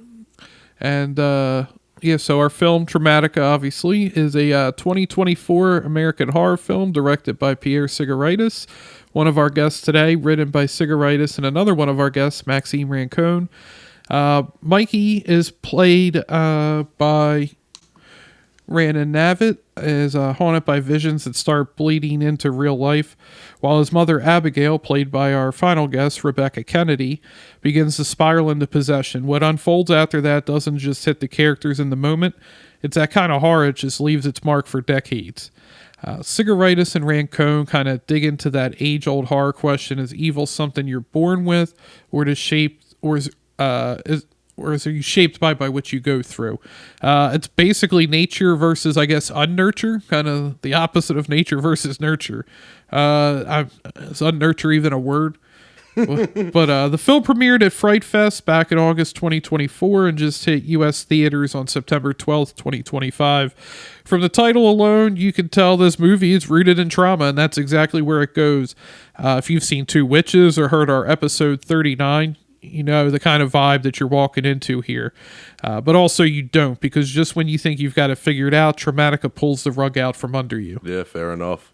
B: And so our film Traumatika, obviously, is a 2024 American horror film directed by Pierre Tsigaridis. One of our guests today, written by Tsigaridis, and another one of our guests, Maxime Rancon. Mikey is played by Rhiannon Navitt, is haunted by visions that start bleeding into real life, while his mother Abigail, played by our final guest, Rebekah Kennedy, begins to spiral into possession. What unfolds after that doesn't just hit the characters in the moment. It's that kind of horror, it just leaves its mark for decades. Tsigaridis and Rancon kind of dig into that age-old horror question: is evil something you're born with, or are you shaped by which you go through? It's basically nature versus, I guess, unnurture, kind of the opposite of nature versus nurture. Is unnurture even a word? But the film premiered at Fright Fest back in August 2024 and just hit U.S. theaters on September 12th, 2025. From the title alone, you can tell this movie is rooted in trauma, and that's exactly where it goes. If you've seen Two Witches or heard our episode 39, you know the kind of vibe that you're walking into here. But also you don't, because just when you think you've got it figured out, Traumatika pulls the rug out from under you.
A: Yeah, fair enough.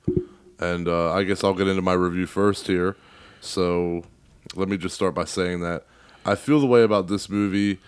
A: And I guess I'll get into my review first here. So let me just start by saying that I feel the way about this movie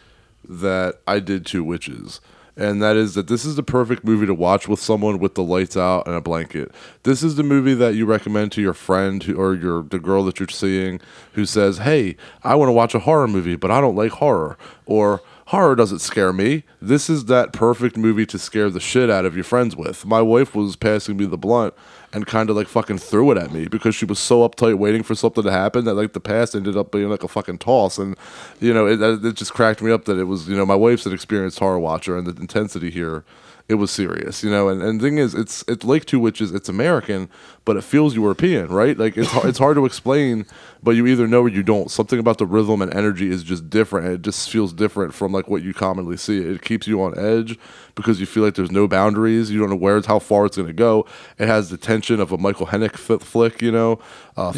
A: that I did Two Witches. And that is that this is the perfect movie to watch with someone with the lights out and a blanket. This is the movie that you recommend to your friend or the girl that you're seeing who says, hey, I want to watch a horror movie, but I don't like horror. Or horror doesn't scare me. This is that perfect movie to scare the shit out of your friends with. My wife was passing me the blunt and kind of like fucking threw it at me because she was so uptight waiting for something to happen that like the pass ended up being like a fucking toss. And it just cracked me up that it was, my wife's an experienced horror watcher, and the intensity here it was serious, and the thing is, it's Lake Two Witches, it's American, but it feels European, right? Like it's hard to explain, but you either know or you don't. Something about the rhythm and energy is just different, and it just feels different from like what you commonly see. It keeps you on edge because you feel like there's no boundaries. You don't know how far it's going to go. It has the tension of a Michael Hennick flick,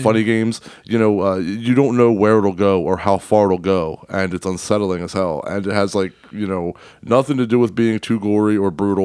A: Funny Games. You don't know where it'll go or how far it'll go, and it's unsettling as hell. And it has nothing to do with being too gory or brutal.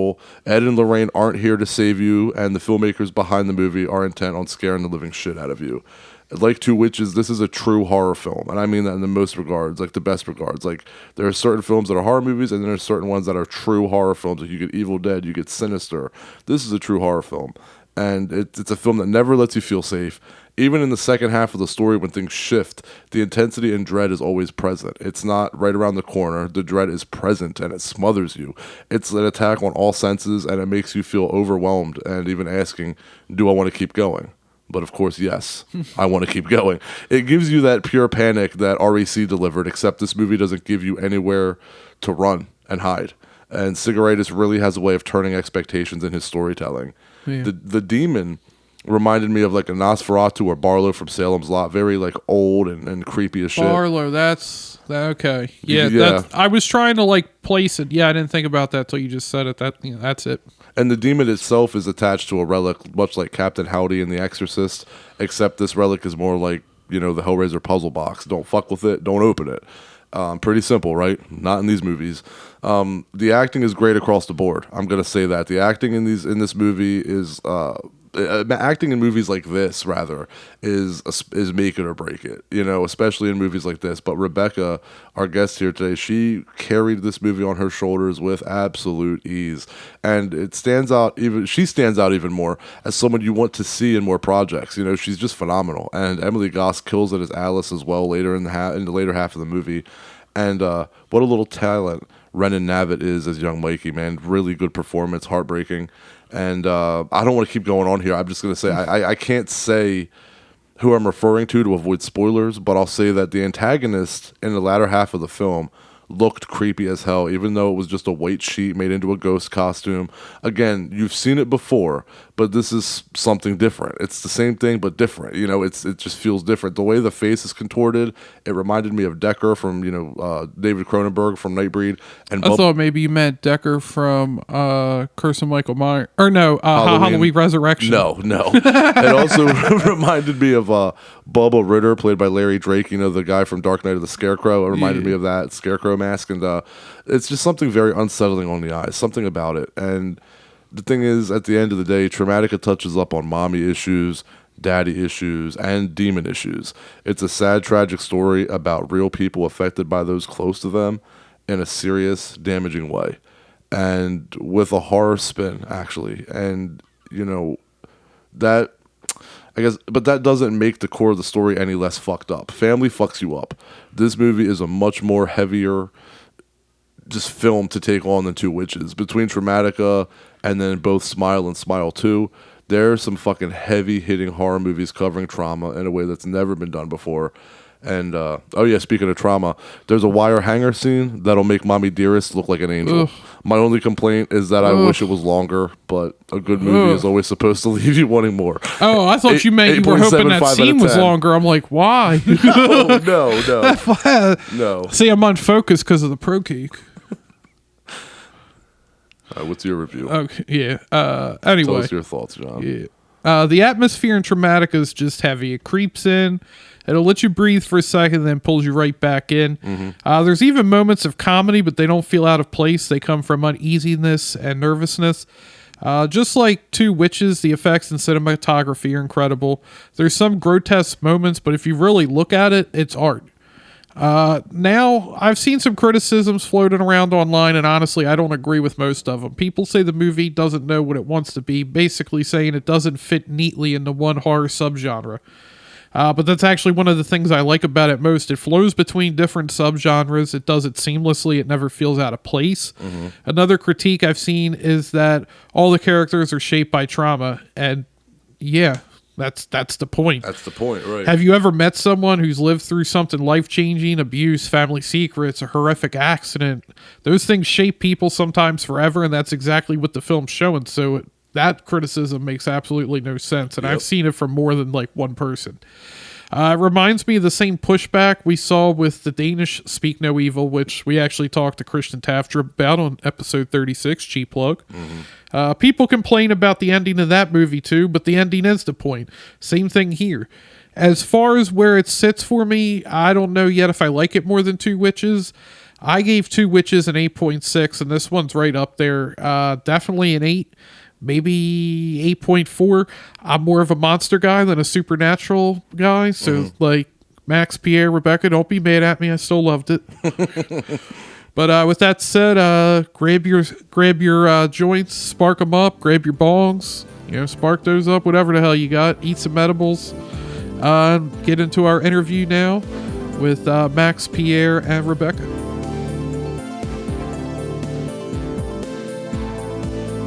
A: Ed and Lorraine aren't here to save you, and the filmmakers behind the movie are intent on scaring the living shit out of you. Like Two Witches, this is a true horror film, and I mean that in the most regards, like the best regards. Like there are certain films that are horror movies, and there are certain ones that are true horror films. Like you get Evil Dead, you get Sinister. This is a true horror film, and it's a film that never lets you feel safe. Even in the second half of the story, when things shift, the intensity and dread is always present. It's not right around the corner. The dread is present, and it smothers you. It's an attack on all senses, and it makes you feel overwhelmed and even asking, do I want to keep going? But of course, yes, I want to keep going. It gives you that pure panic that REC delivered, except this movie doesn't give you anywhere to run and hide. And Tsigaridis really has a way of turning expectations in his storytelling. Yeah. The demon reminded me of like a Nosferatu or Barlow from Salem's Lot, very like old and creepy as shit.
B: Barlow, that's okay. Yeah. I was trying to like place it. Yeah, I didn't think about that till you just said it. That's it.
A: And the demon itself is attached to a relic, much like Captain Howdy in The Exorcist, except this relic is more like, the Hellraiser puzzle box. Don't fuck with it. Don't open it. Pretty simple, right? Not in these movies. The acting is great across the board. I'm going to say that. The acting in this movie is... acting in movies like this rather is make it or break it, especially in movies like this. But Rebekah, our guest here today, she carried this movie on her shoulders with absolute ease, and she stands out even more as someone you want to see in more projects. She's just phenomenal, and Emily Goss kills it as Alice as well later in the later half of the movie. And what a little talent Renan Navitt is as young Mikey, man. Really good performance, heartbreaking. And I don't want to keep going on here. I'm just going to say I can't say who I'm referring to avoid spoilers, but I'll say that the antagonist in the latter half of the film looked creepy as hell, even though it was just a white sheet made into a ghost costume. Again, you've seen it before, but this is something different. It's the same thing, but different. It just feels different. The way the face is contorted, it reminded me of Decker from, David Cronenberg from Nightbreed. And
B: I thought maybe you meant Decker from Curse of Michael Myers. Or no, Halloween Resurrection.
A: No. It also reminded me of Bubba Ritter, played by Larry Drake, the guy from Dark Knight of the Scarecrow. It reminded me of that Scarecrow mask, and it's just something very unsettling on the eyes, something about it. And the thing is, at the end of the day, Traumatika touches up on mommy issues, daddy issues, and demon issues. It's a sad, tragic story about real people affected by those close to them in a serious, damaging way, and with a horror spin, actually. And that, I guess, but that doesn't make the core of the story any less fucked up. Family fucks you up. This movie is a much more heavier just film to take on than Two Witches. Between Traumatika and then both Smile and Smile 2, there are some fucking heavy-hitting horror movies covering trauma in a way that's never been done before. And, speaking of trauma, there's a wire hanger scene that'll make Mommy Dearest look like an angel. Ugh. My only complaint is that I wish it was longer, but a good movie is always supposed to leave you wanting more.
B: Oh, I thought you meant you were hoping that scene was longer. I'm like, why?
A: No.
B: See, I'm unfocused because of the Pro Cake.
A: What's your review?
B: Okay, yeah. Anyway.
A: Tell us your thoughts, John.
B: Yeah. The atmosphere in Traumatika is just heavy. It creeps in. It'll let you breathe for a second, then pulls you right back in. Mm-hmm. There's even moments of comedy, but they don't feel out of place. They come from uneasiness and nervousness. Just like Two Witches, the effects and cinematography are incredible. There's some grotesque moments, but if you really look at it, it's art. Now, I've seen some criticisms floating around online, and honestly, I don't agree with most of them. People say the movie doesn't know what it wants to be, basically saying it doesn't fit neatly into one horror subgenre. But that's actually one of the things I like about it most. It flows between different subgenres. It does it seamlessly. It never feels out of place. Mm-hmm. Another critique I've seen is that all the characters are shaped by trauma. And yeah, That's the point.
A: That's the point, right?
B: Have you ever met someone who's lived through something life-changing, abuse, family secrets, a horrific accident? Those things shape people sometimes forever, and that's exactly what the film's showing. So that criticism makes absolutely no sense, and I've seen it from more than like one person. It reminds me of the same pushback we saw with the Danish Speak No Evil, which we actually talked to Christian Tafter about on episode 36, cheap plug. People complain about the ending of that movie too, but the ending is the point. Same thing here. As far as where it sits for me, I don't know yet if I like it more than Two Witches. I gave Two Witches an 8.6, and this one's right up there. Definitely an 8. Maybe 8.4. I'm more of a monster guy than a supernatural guy. So, like, Max, Pierre, Rebekah, don't be mad at me. I still loved it. But with that said, grab your joints, spark them up, grab your bongs, spark those up, whatever the hell you got. Eat some edibles. Get into our interview now with Max, Pierre, and Rebekah.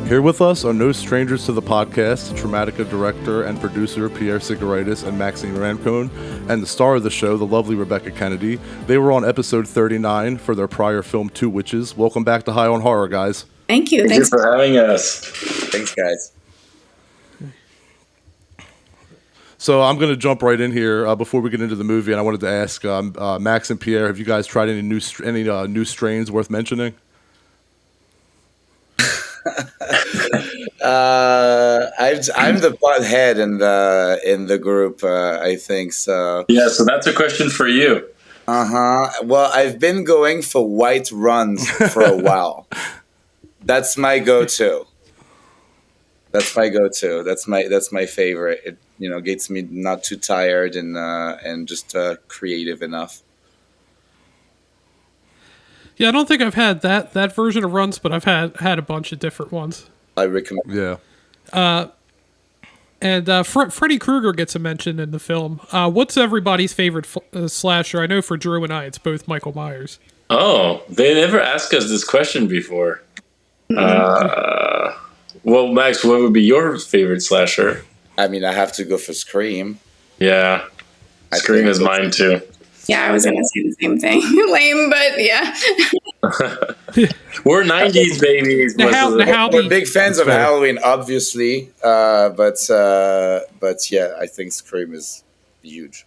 A: Here with us are no strangers to the podcast, Traumatika director and producer Pierre Tsigaridis and Maxime Rancon, and the star of the show, the lovely Rebekah Kennedy. They were on episode 39 for their prior film, Two Witches. Welcome back to High on Horror, guys.
D: Thank you.
E: Thanks for having us.
F: Thanks, guys.
A: So I'm going to jump right in here before we get into the movie, and I wanted to ask Max and Pierre, have you guys tried any new strains worth mentioning?
F: I'm the butthead in the group. I think so.
E: Yeah, so that's a question for you.
F: Well, I've been going for white runs for a while. That's my go-to. That's my favorite. It gets me not too tired and just creative enough.
B: Yeah, I don't think I've had that version of runs, but I've had a bunch of different ones.
F: I recommend.
A: Yeah.
B: And Freddy Krueger gets a mention in the film. What's everybody's favorite slasher? I know for Drew and I, it's both Michael Myers.
E: Oh, they never asked us this question before. Well, Max, what would be your favorite slasher?
F: I mean, I have to go for Scream.
E: Yeah, Scream is mine too.
D: Yeah, I was going to say the same thing. Lame, but yeah.
E: We're 90s babies.
F: We're big fans of Halloween, obviously. But yeah, I think Scream is huge.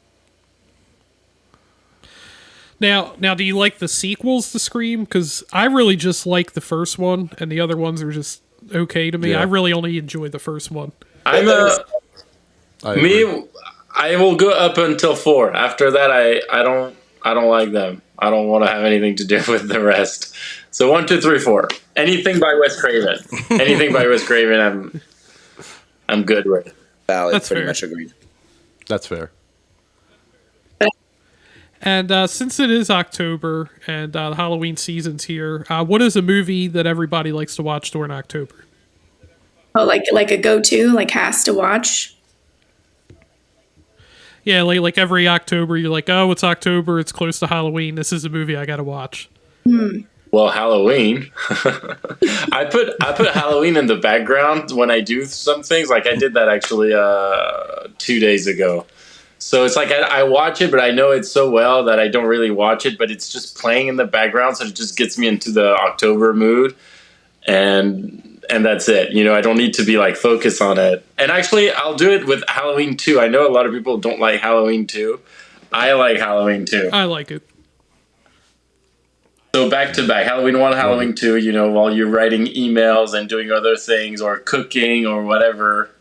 B: Now, do you like the sequels to Scream? Because I really just like the first one, and the other ones are just okay to me.
A: Yeah.
B: I really only enjoy the first one.
E: I will go up until 4. After that, I don't like them. I don't want to have anything to do with the rest. So 1, 2, 3, 4. Anything by Wes Craven. I'm good with.
F: Valid.
B: That's
F: pretty
B: fair.
F: much agreed.
A: That's fair.
B: And since it is October and the Halloween season's here, what is a movie that everybody likes to watch during October?
D: Oh, like a go-to, like has to watch.
B: Yeah, like every October, you're like, oh, it's October, it's close to Halloween. This is a movie I got to watch.
E: Well, Halloween. I put Halloween in the background when I do some things. Like I did that actually 2 days ago. So it's like I watch it, but I know it so well that I don't really watch it. But it's just playing in the background, so it just gets me into the October mood, and that's it. I don't need to be like focused on it. And actually, I'll do it with Halloween 2. I know a lot of people don't like Halloween 2. I like Halloween 2.
B: I like it.
E: So back to back, Halloween 1, Halloween 2, while you're writing emails and doing other things or cooking or whatever,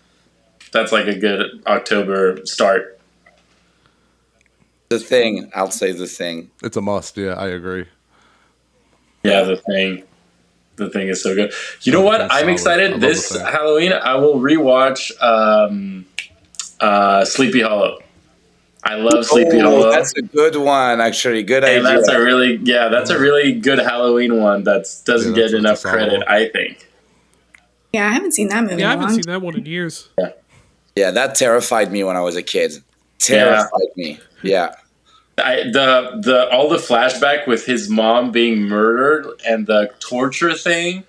E: that's like a good October start.
F: The Thing. I'll say The Thing.
A: It's a must. Yeah, I agree.
E: Yeah, The Thing. The Thing is so good. You know what? I'm excited. This Halloween, I will rewatch Sleepy Hollow. I love Sleepy Hollow.
F: That's a good one, actually. Good idea.
E: And that's a really good Halloween one that doesn't get enough credit, I think.
D: Yeah, I haven't seen that movie.
B: Yeah, I haven't seen that one in years.
F: Yeah, that terrified me when I was a kid. Terrified me. Yeah.
E: All the flashback with his mom being murdered and the torture thing.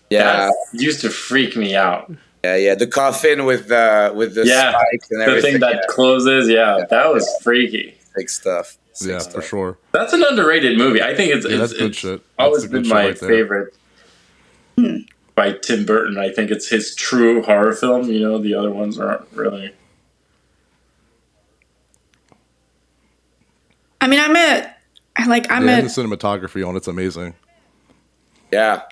F: Yeah.
E: That used to freak me out.
F: Yeah. The coffin with the spikes and
E: the
F: everything.
E: thing that closes. Yeah, that was freaky.
F: Sick stuff.
A: Yeah, for sure.
E: That's an underrated movie. I think
A: that's good
E: it's
A: shit.
E: always
A: That's
E: been
A: good
E: my
A: shit right there.
E: favorite by Tim Burton. I think it's his true horror film. You know, the other ones aren't really.
D: I mean,
A: And the cinematography on it's amazing.
F: Yeah.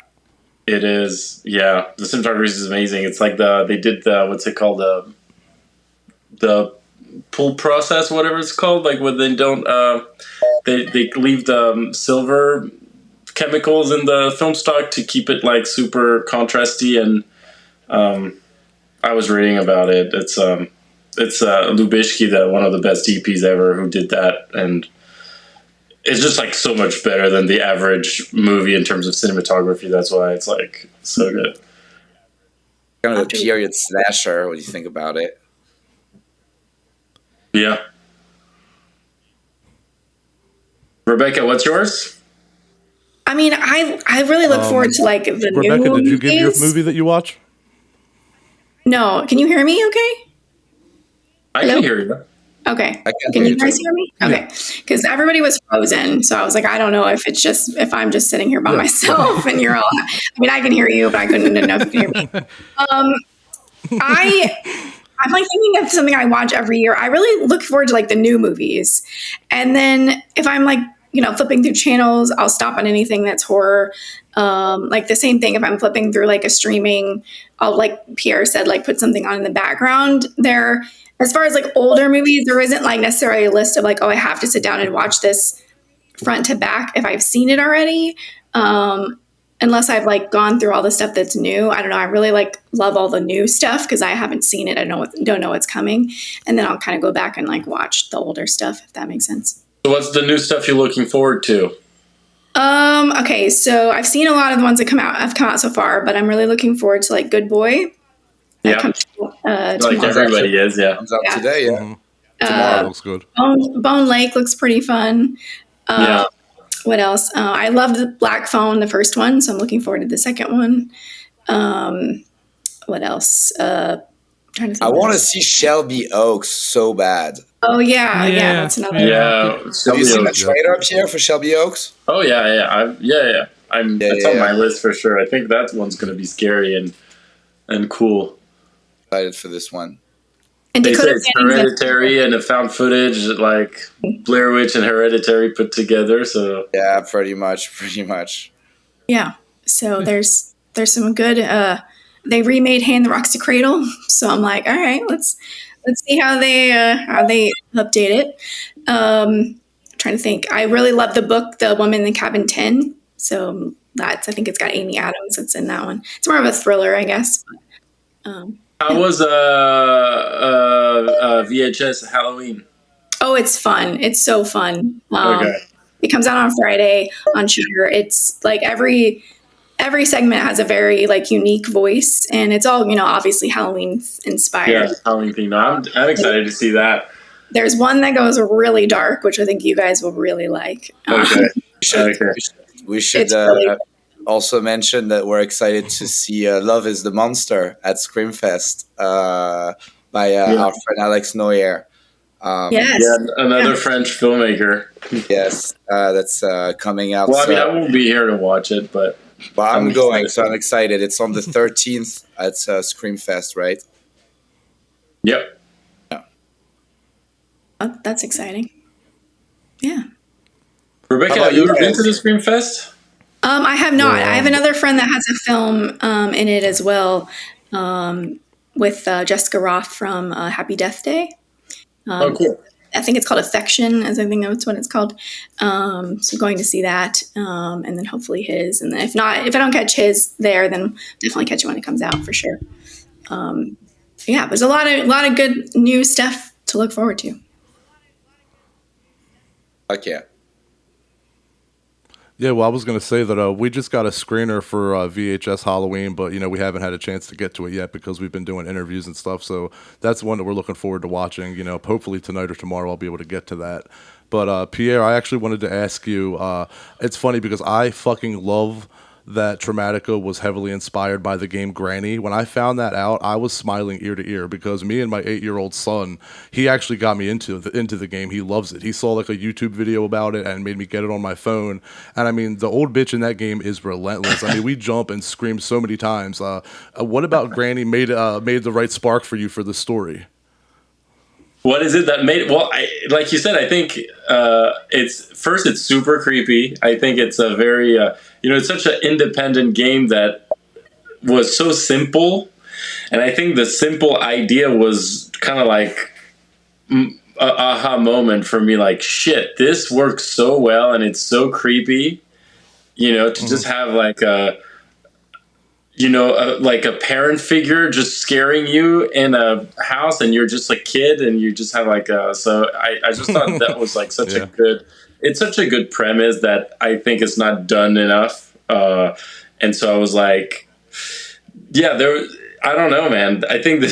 E: It is. Yeah, the cinematography is amazing. It's like they did the what's it called, the pull process, whatever it's called, like when they don't they leave the silver chemicals in the film stock to keep it like super contrasty. And I was reading about it. It's Lubishki, that one of the best DPs ever, who did that, and it's just like so much better than the average movie in terms of cinematography. That's why it's like so good.
F: Kind of a period slasher. What do you think about it?
E: Yeah. Rebecca, what's yours?
D: I mean, I really look forward to like the
A: Rebecca,
D: new
A: did you give your
D: movies.
A: movie that you watch?
D: No, can you hear me? Okay.
E: I
D: Hello?
E: can hear you.
D: Okay.
F: I can
D: Can
F: hear
D: you
F: you
D: guys
F: too.
D: hear me? Okay. Because everybody was frozen, so I was like, I don't know if I'm just sitting here by myself and you're all. I mean, I can hear you, but I couldn't know if you can hear me. I'm like thinking of something I watch every year. I really look forward to like the new movies, and then if I'm like flipping through channels, I'll stop on anything that's horror. Like the same thing if I'm flipping through like a streaming, I'll, like Pierre said, like put something on in the background there. As far as like older movies, there isn't like necessarily a list of like, oh, I have to sit down and watch this front to back if I've seen it already. Unless I've like gone through all the stuff that's new. I don't know. I really like love all the new stuff because I haven't seen it. I don't know what's coming. And then I'll kind of go back and like watch the older stuff, if that makes sense.
E: So what's the new stuff you're looking forward to?
D: Okay, so I've seen a lot of the ones that have come out so far, but I'm really looking forward to like Good Boy.
E: Yeah,
D: Comes out,
E: like
D: tomorrow.
E: everybody is. Yeah,
F: Comes out
D: Yeah.
F: today. Yeah.
A: Mm-hmm. Tomorrow looks good.
D: Bone Lake looks pretty fun.
E: yeah.
D: What else? I loved the Black Phone, the first one, so I'm looking forward to the second one. What else? Trying to think.
F: I want to see Shelby Oaks so bad.
D: Oh yeah,
B: Yeah.
D: that's another.
E: Yeah.
F: Have you seen the
E: Oaks.
F: trailer, Pierre, for Shelby Oaks?
E: Oh yeah. It's on my list for sure. I think that one's going to be scary and cool.
F: Excited for this one.
D: And
E: They say
D: Dakota
E: it's
D: Fanning,
E: Hereditary and a found footage, like Blair Witch and Hereditary put together. So
F: Yeah, pretty much.
D: yeah. So there's some good. They remade Hand the Rocks to Cradle, so I'm like, all right, let's see how they update it. Trying to think. I really love the book, The Woman in the Cabin 10. So I think it's got Amy Adams that's in that one. It's more of a thriller, I guess.
E: how was VHS Halloween?
D: Oh, it's fun. It's so fun.
E: Okay.
D: It comes out on Friday on Shudder. It's like every segment has a very like unique voice, and it's all obviously Halloween inspired.
E: Yeah, Halloween thing. No, I'm excited to see that.
D: There's one that goes really dark, which I think you guys will really like.
E: Okay.
F: We should
D: It's really-
F: also mention that we're excited to see Love is the Monster at Screamfest by our friend Alex Noyer.
D: Yes.
E: Yeah, another French filmmaker.
F: Yes, that's coming out.
E: Well, I mean, I won't be here to watch it, but
F: I'm going, so I'm excited. It's on the 13th at Screamfest, right?
E: Yep.
D: Oh, that's exciting. Yeah.
E: Rebecca,
F: How about
E: have you
F: you
E: ever been
F: guys?
E: to the Screamfest?
D: I have not. I have another friend that has a film in it as well, with Jessica Roth from Happy Death Day.
E: Oh, cool.
D: I think it's called Affection, as I think that's what it's called. So going to see that, and then hopefully his. And then if not, if I don't catch his there, then definitely catch it when it comes out for sure. Yeah, there's a lot of good new stuff to look forward to.
F: Okay.
A: Yeah, well, I was going to say that we just got a screener for VHS Halloween, but, we haven't had a chance to get to it yet because we've been doing interviews and stuff. So that's one that we're looking forward to watching. Hopefully tonight or tomorrow I'll be able to get to that. But, Pierre, I actually wanted to ask you, it's funny because I fucking love that Traumatika was heavily inspired by the game Granny. When I found that out, I was smiling ear to ear because me and my 8-year-old son, he actually got me into the game. He loves it. He saw like a YouTube video about it and made me get it on my phone. And I mean, the old bitch in that game is relentless. I mean, we jump and scream so many times. What about Granny made the right spark for you for the story?
E: What is it that made? Well, like you said, I think it's super creepy. I think it's a very it's such an independent game that was so simple, and I think the simple idea was kind of like a aha moment for me. Like, shit, this works so well, and it's so creepy. To just have like like a parent figure just scaring you in a house, and you're just a kid, and you just have like so I just thought that was like such it's such a good premise that I think is not done enough. And so I was like, I don't know, man. I think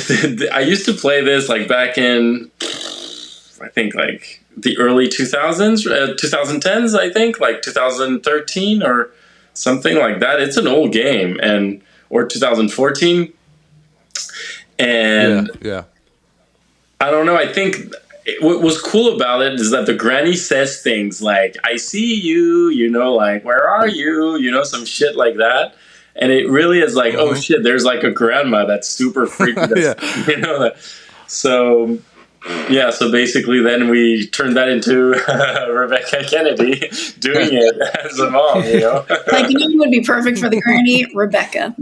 E: I used to play this like back in, I think like the early 2000s, 2010s, I think like 2013 or something like that. It's an old game, or 2014. And
A: yeah.
E: I don't know. I think what was cool about it is that the granny says things like, I see you, like, where are you? Some shit like that. And it really is like, oh shit, there's like a grandma that's super freaky. So basically then we turned that into Rebekah Kennedy doing it as a mom,
D: Like, who would be perfect for the granny? Rebekah.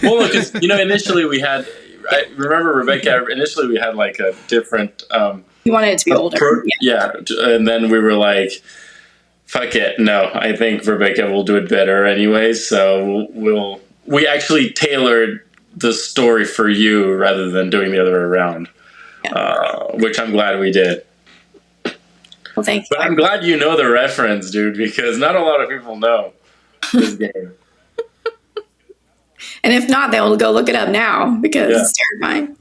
E: Well, look, initially we had, I remember Rebekah, initially we had like a different...
D: you wanted it to be older.
E: And then we were like, fuck it, no, I think Rebekah will do it better anyway, so we actually tailored the story for you rather than doing the other way around. Which I'm glad we did.
D: Well, thank you.
E: But I'm glad you know the reference, dude, because not a lot of people know this game.
D: And if not, they'll go look it up now because it's terrifying.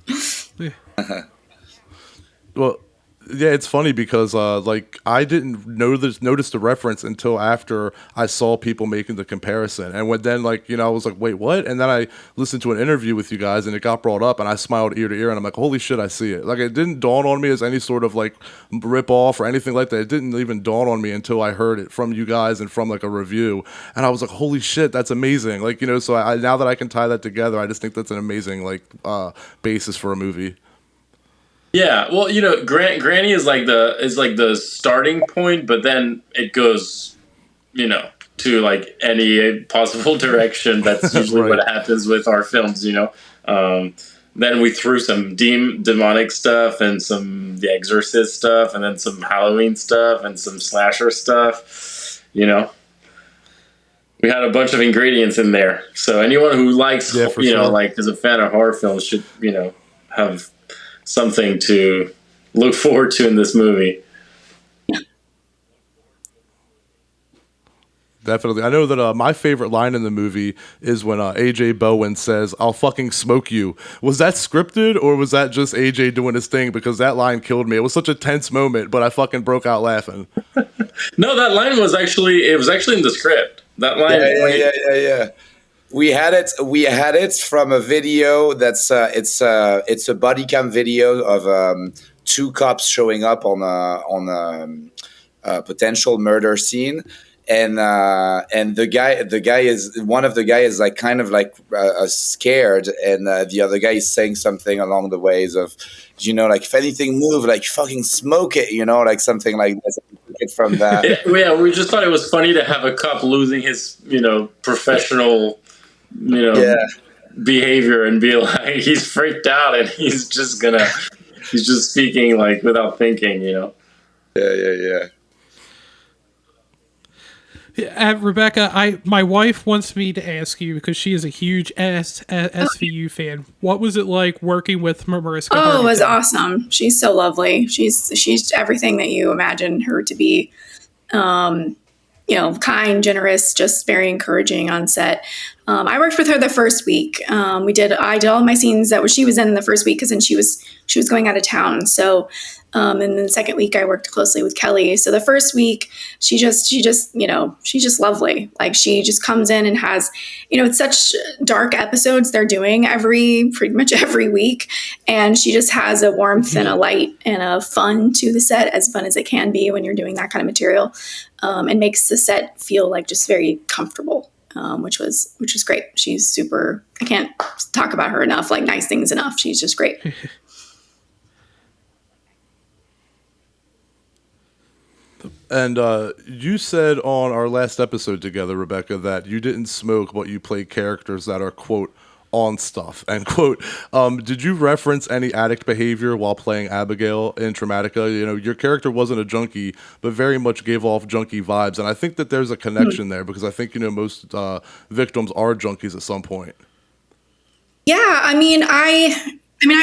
A: Well, yeah, it's funny because like I didn't notice the reference until after I saw people making the comparison, and when then I was like, wait, what? And then I listened to an interview with you guys, and it got brought up, and I smiled ear to ear, and I'm like, holy shit, I see it. Like, it didn't dawn on me as any sort of like rip off or anything like that. It didn't even dawn on me until I heard it from you guys and from like a review, and I was like, holy shit, that's amazing. Like, so I now that I can tie that together, I just think that's an amazing like basis for a movie.
E: Yeah, well, Granny is like the starting point, but then it goes, to like any possible direction. That's usually
A: Right.
E: what happens with our films, Then we threw some demonic stuff and some The Exorcist stuff, and then some Halloween stuff and some slasher stuff. We had a bunch of ingredients in there. So anyone who likes, like is a fan of horror films should, have something to look forward to in this movie.
A: Definitely. I know that my favorite line in the movie is when AJ Bowen says, "I'll fucking smoke you." Was that scripted or was that just AJ doing his thing? Because that line killed me. It was such a tense moment, but I fucking broke out laughing.
E: No, that line was actually in the script. That line.
F: Yeah. We had it from a video that's it's a body cam video of two cops showing up on a potential murder scene, and the guy is one of the guy is like kind of like scared, and the other guy is saying something along the ways of, like, if anything move, like, fucking smoke it, like something like that. It from that.
E: Yeah, we just thought it was funny to have a cop losing his professional behavior and be like, he's freaked out and he's just speaking like without thinking,
F: Yeah.
B: Rebekah, my wife wants me to ask you, because she is a huge SVU fan. What was it like working with Mariska?
D: Oh, it was awesome. She's so lovely. She's everything that you imagine her to be. kind, generous, just very encouraging on set. I worked with her the first week. I did all my scenes that she was in the first week, because then she was going out of town. So, and then the second week I worked closely with Kelly. So the first week she's just lovely. Like, she just comes in and has, it's such dark episodes they're doing pretty much every week. And she just has a warmth and a light and a fun to the set, as fun as it can be when you're doing that kind of material. And makes the set feel like just very comfortable, which was great. She's super. I can't talk about her enough, like nice things enough. She's just great.
A: And you said on our last episode together, Rebekah, that you didn't smoke, but you play characters that are, quote, on stuff, end quote. Did you reference any addict behavior while playing Abigail in Traumatika? Your character wasn't a junkie, but very much gave off junkie vibes. And I think that there's a connection there, because I think, most victims are junkies at some point.
D: Yeah, I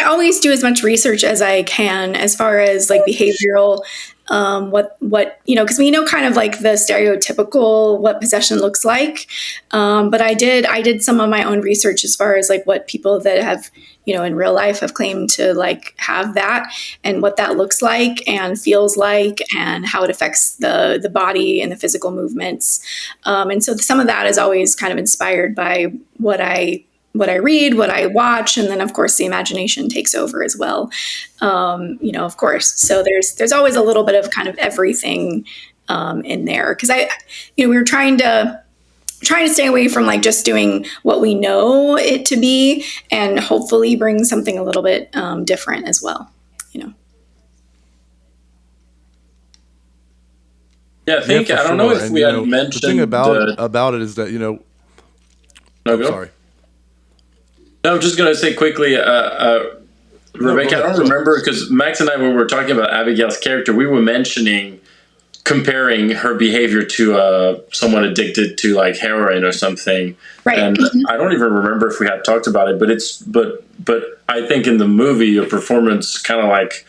D: always do as much research as I can as far as like behavioral, because we know kind of like the stereotypical what possession looks like. But I did some of my own research as far as like what people that have, in real life have claimed to like have that, and what that looks like and feels like, and how it affects the body and the physical movements. And so some of that is always kind of inspired by what I read, what I watch, and then of course the imagination takes over as well. Of course. So there's always a little bit of kind of everything in there, because we were trying to stay away from like just doing what we know it to be, and hopefully bring something a little bit different as well.
E: Yeah, I think I don't know if we had mentioned
A: the thing about it is that
E: No, go.
A: Sorry.
E: No, I'm just going to say quickly, Rebekah, I don't remember, because Max and I, when we were talking about Abigail's character, we were mentioning comparing her behavior to someone addicted to like heroin or something.
D: Right.
E: And I don't even remember if we had talked about it, but I think in the movie, your performance kind of like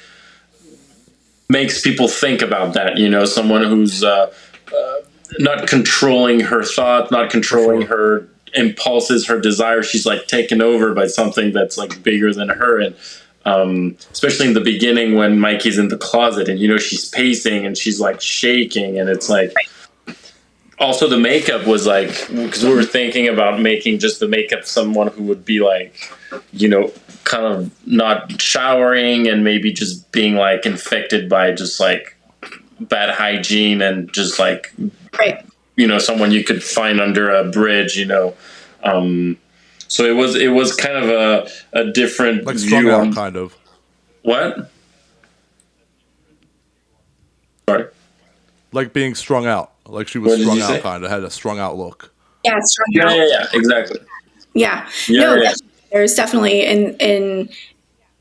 E: makes people think about that, someone who's not controlling her thought, not controlling her impulses, her desire. She's like taken over by something that's like bigger than her. And especially in the beginning when Mikey's in the closet and she's pacing and she's like shaking, and it's like also the makeup was like, because we were thinking about making just the makeup someone who would be like kind of not showering and maybe just being like infected by just like bad hygiene, and just like someone you could find under a bridge, so it was kind of a different
A: like strung
E: view
A: out,
E: on
A: kind of.
E: What? Sorry.
A: Like being strung out, like she was strung out, kind of had a strung out look.
D: Yeah, strung out.
E: Yeah, exactly.
D: Yeah. There's definitely in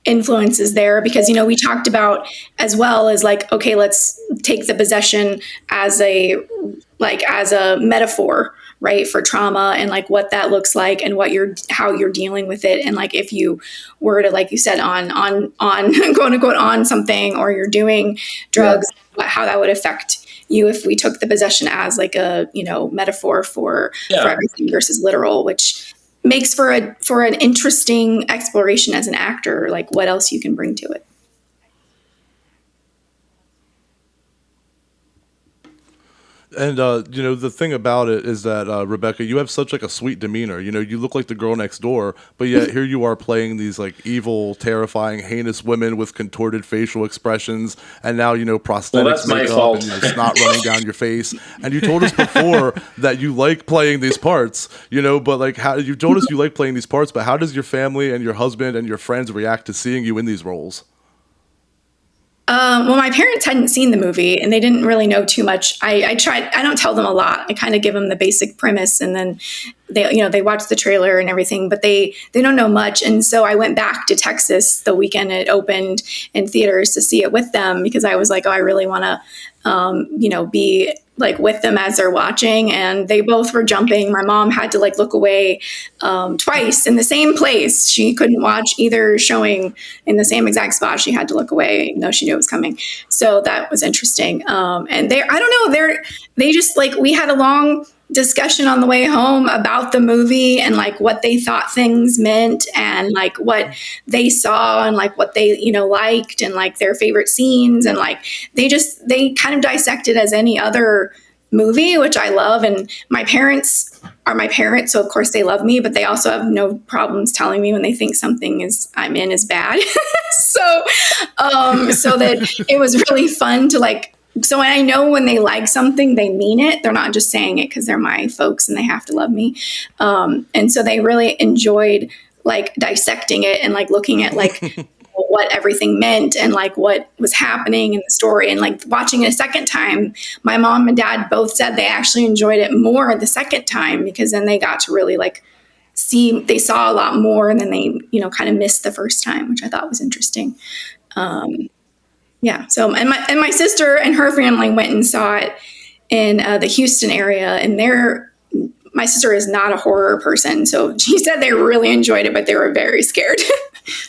D: influences there, because we talked about as well as like, okay, let's take the possession as a metaphor, right, for trauma, and like what that looks like, and how you're dealing with it, and like if you were to, like you said, on quote unquote on something, or you're doing drugs, how that would affect you if we took the possession as like a metaphor for everything versus literal, which makes for an interesting exploration as an actor, like what else you can bring to it.
A: And the thing about it is that Rebekah, you have such like a sweet demeanor. You look like the girl next door, but yet here you are playing these like evil, terrifying, heinous women with contorted facial expressions, and now prosthetics, makeup, and snot running down your face. And you told us before that you like playing these parts, but like how you told us you like playing these parts, but how does your family and your husband and your friends react to seeing you in these roles?
D: Well, my parents hadn't seen the movie and they didn't really know too much. I don't tell them a lot. I kind of give them the basic premise, and then they watch the trailer and everything, but they don't know much. And so I went back to Texas the weekend it opened in theaters to see it with them, because I was like, oh, I really want to, be like with them as they're watching, and they both were jumping. My mom had to like look away twice in the same place. She couldn't watch either showing in the same exact spot. She had to look away, even though she knew it was coming. So that was interesting. And I don't know, they just like, we had a long discussion on the way home about the movie and like what they thought things meant and like what they saw and like what they, you know, liked and like their favorite scenes. And like, they kind of dissect it as any other movie, which I love. And my parents are my parents. So of course they love me, but they also have no problems telling me when they think something I'm in is bad. so that it was really fun to like, so I know when they like something, they mean it. They're not just saying it because they're my folks and they have to love me. And so they really enjoyed like dissecting it and like looking at like what everything meant and like what was happening in the story. And like watching it a second time, my mom and dad both said they actually enjoyed it more the second time because then they got to really like they saw a lot more and then they, you know, kind of missed the first time, which I thought was interesting. Yeah. So, and my sister and her family went and saw it in the Houston area, and my sister is not a horror person, so she said they really enjoyed it, but they were very scared.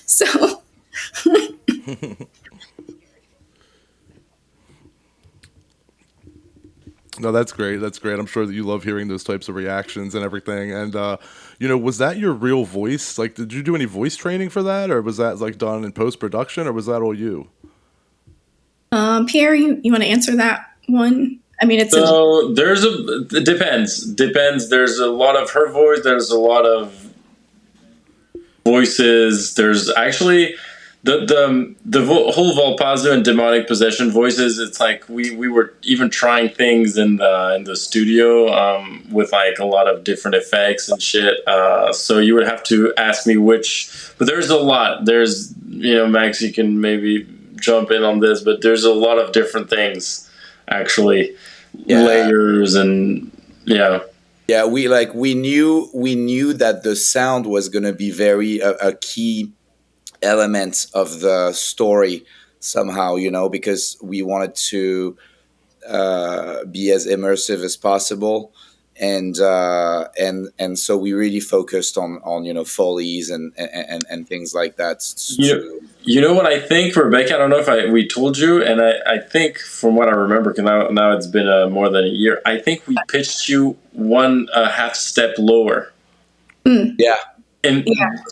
D: So.
A: No, that's great. That's great. I'm sure that you love hearing those types of reactions and everything. And, you know, was that your real voice? Like, did you do any voice training for that, or was that like done in post-production, or was that all you?
D: Pierre, you want to answer that one? I mean, it
E: depends. There's a lot of her voice. There's a lot of voices. There's actually the whole Volpazzo and demonic possession voices. It's like we were even trying things in the studio with like a lot of different effects and shit. So you would have to ask me which. But there's a lot. There's, you know, Max, you can maybe jump in on this, but there's a lot of different things actually. Yeah. Layers and we knew that the sound was going to be very a key element of the story somehow, you know, because we wanted to be as immersive as possible, and so we really focused on you know, Foley's and things like that. You know what I think, Rebekah? I don't know if we told you, and I think from what I remember, because now it's been more than a year, I think we pitched you one half step lower.
D: Mm.
E: Yeah. And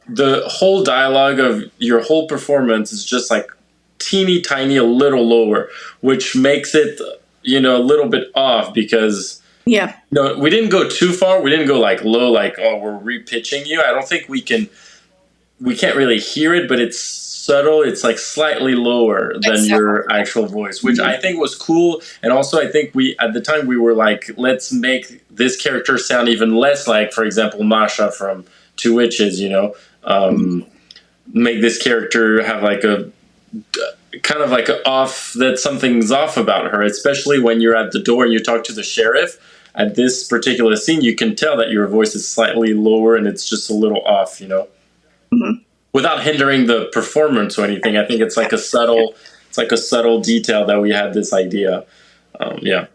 E: the whole dialogue of your whole performance is just like teeny tiny, a little lower, which makes it, you know, a little bit off because...
D: Yeah.
E: No, we didn't go too far. We didn't go like low, like, oh, we're repitching you. I don't think we can't really hear it, but it's subtle. It's like slightly lower than your actual voice, which I think was cool. And also I think at the time we were like, let's make this character sound even less like, for example, Masha from Two Witches, you know, make this character have like a kind of like that something's off about her, especially when you're at the door and you talk to the sheriff. At this particular scene, you can tell that your voice is slightly lower and it's just a little off, you know, without hindering the performance or anything. I think it's like a subtle detail that we had this idea. Yeah.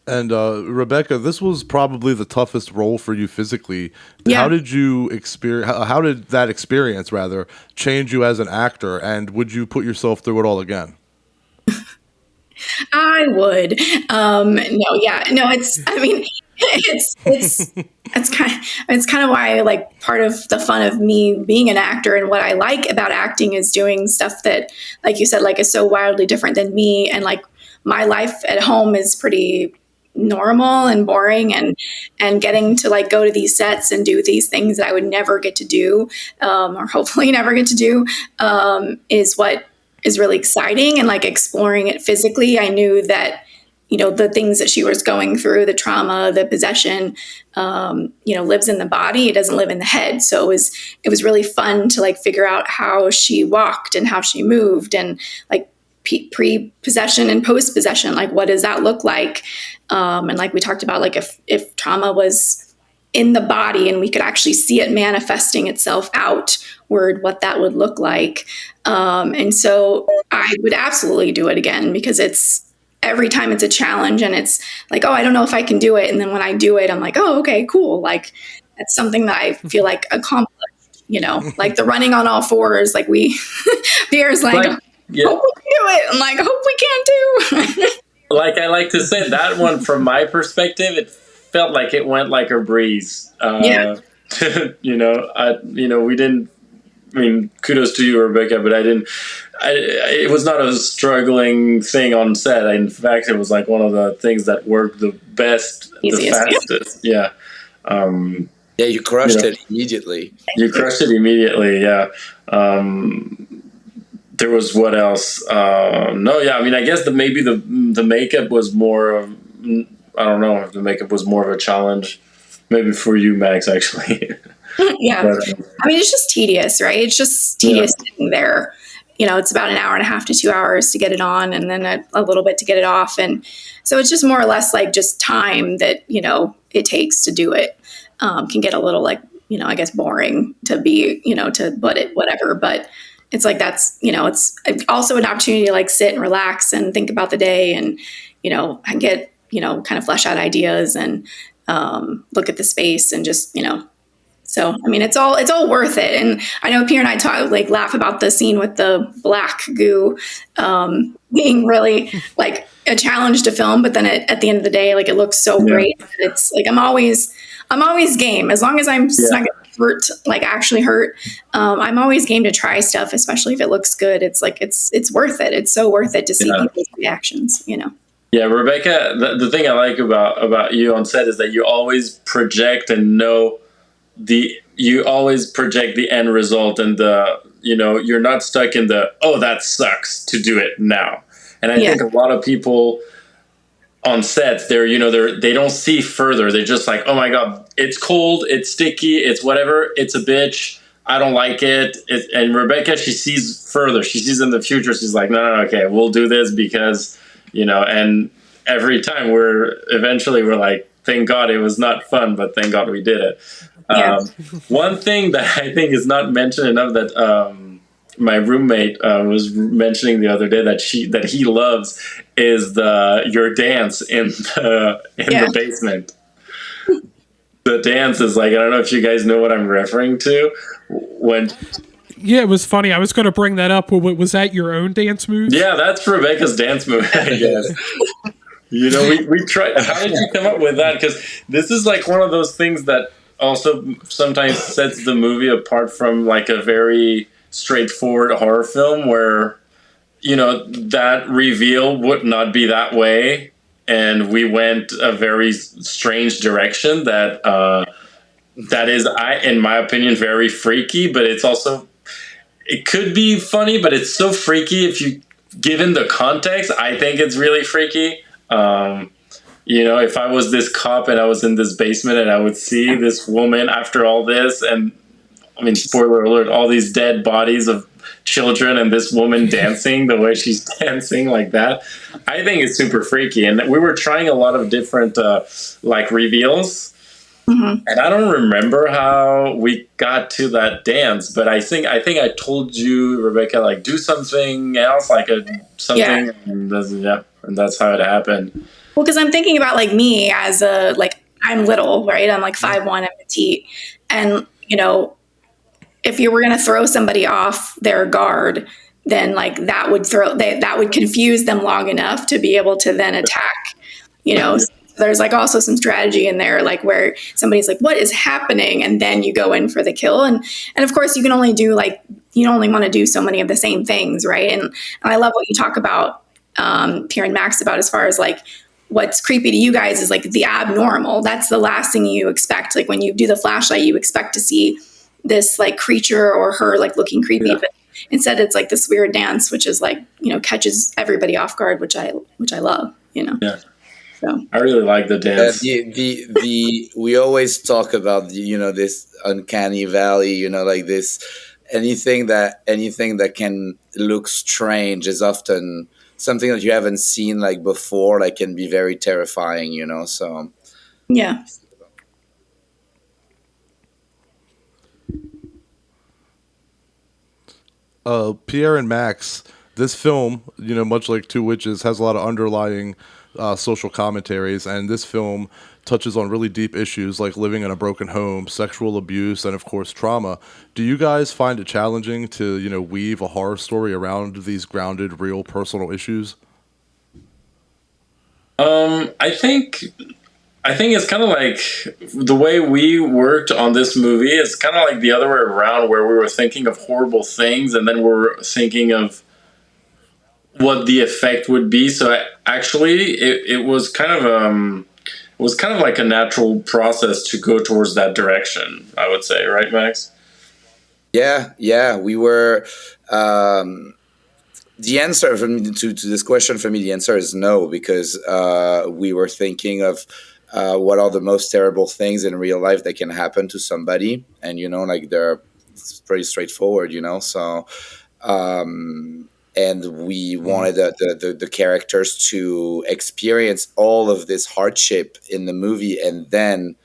A: And Rebekah, this was probably the toughest role for you physically. Yeah. How did that experience rather change you as an actor? And would you put yourself through it all again?
D: I would. It's kind of why, like, part of the fun of me being an actor and what I like about acting is doing stuff that, like you said, like, is so wildly different than me. And like my life at home is pretty normal and boring, and getting to like go to these sets and do these things that I would never get to do, or hopefully never get to do, is what is really exciting. And like exploring it physically, I knew that, you know, the things that she was going through, the trauma, the possession, you know, lives in the body. It doesn't live in the head. So it was really fun to like figure out how she walked and how she moved, and like pre-possession and post-possession, like what does that look like? And like we talked about, like if trauma was in the body and we could actually see it manifesting itself outward, what that would look like. And so I would absolutely do it again, because every time it's a challenge, and it's like, oh, I don't know if I can do it. And then when I do it, I'm like, oh, okay, cool. Like, that's something that I feel like accomplished, like the running on all fours. Like Pierre's like, hope we can do it. I'm like, hope we can too.
E: Like I like to say, that one from my perspective, it felt like it went like a breeze.
D: Yeah.
E: We didn't. I mean, kudos to you, Rebekah, but it was not a struggling thing on set. In fact, it was like one of the things that worked the best,
D: Easiest,
E: the fastest. Yeah.
F: Yeah, you crushed it immediately.
E: You crushed it immediately, yeah. There was what else? I mean, I guess maybe the makeup was more of, I don't know if the makeup was more of a challenge. Maybe for you, Max, actually.
D: Yeah.
E: But,
D: I mean, it's just tedious, right? It's just tedious sitting there. It's about an hour and a half to 2 hours to get it on, and then a little bit to get it off. And so it's just more or less like just time that, it takes to do it. Can get a little like, I guess boring to be, to put it, whatever. But it's like, that's, it's also an opportunity to like sit and relax and think about the day and, get, kind of flesh out ideas and look at the space and just, so, I mean, it's all worth it. And I know Pierre and I laugh about the scene with the black goo being really like a challenge to film. But then at the end of the day, like, it looks so great. It's like, I'm always game, as long as I'm not going to actually hurt. I'm always game to try stuff, especially if it looks good. It's like, it's worth it. It's so worth it to see people's reactions,
E: Yeah, Rebekah, the thing I like about you on set is that you always project and know you always project the end result, and you're not stuck in that sucks to do it now. And I think a lot of people on sets, they don't see further. They're just like, oh my God, it's cold, it's sticky, it's whatever, it's a bitch, I don't like it. And Rebekah, she sees further. She sees in the future. She's like, no, okay, we'll do this because, and every time we're like, thank God it was not fun, but thank God we did it. One thing that I think is not mentioned enough that my roommate was mentioning the other day that he loves is your dance in the basement. The dance is like, I don't know if you guys know what I'm referring to.
B: Yeah, it was funny. I was going to bring that up. Was that your own dance move?
E: Yeah, that's Rebekah's dance move, I guess. We tried. How did you come up with that? Because this is like one of those things that also sometimes sets the movie apart from like a very straightforward horror film where, that reveal would not be that way. And we went a very strange direction that is, in my opinion, very freaky, but it could be funny, but it's so freaky given the context, I think it's really freaky. If I was this cop and I was in this basement and I would see this woman after all this, and I mean, spoiler alert, all these dead bodies of children and this woman dancing the way she's dancing like that, I think it's super freaky. And we were trying a lot of different reveals. Mm-hmm. And I don't remember how we got to that dance, but I think I told you, Rebekah, like, do something else, something, and that's how it happened.
D: Well, because I'm thinking about like me as I'm little, right? I'm like 5'1", I'm petite, and if you were going to throw somebody off their guard, then like that would confuse them long enough to be able to then attack. So there's like also some strategy in there, like where somebody's like, what is happening? And then you go in for the kill. And of course you can only do you only want to do so many of the same things. Right. And I love what you talk about, Pierre and Max, about as far as like, what's creepy to you guys is like the abnormal. That's the last thing you expect. Like when you do the flashlight, you expect to see this like creature or her like looking creepy, but instead it's like this weird dance, which is like, catches everybody off guard, which I love,
E: Yeah.
D: So
E: I really like the dance.
F: We always talk about this uncanny valley, like this anything that can look strange is often something that you haven't seen like before, like can be very terrifying, so
D: yeah.
A: Pierre and Max, this film, much like Two Witches, has a lot of underlying social commentaries, and this film touches on really deep issues like living in a broken home, sexual abuse, and of course trauma. Do you guys find it challenging to, weave a horror story around these grounded, real, personal issues?
E: I think it's kind of like the way we worked on this movie is kind of like the other way around, where we were thinking of horrible things and then we're thinking of what the effect would be. So it was kind of like a natural process to go towards that direction, I would say, right, Max?
F: Yeah, we were. The answer to this question for me, the answer is no, because we were thinking of what are the most terrible things in real life that can happen to somebody, and it's pretty straightforward, So, and we wanted the characters to experience all of this hardship in the movie, and then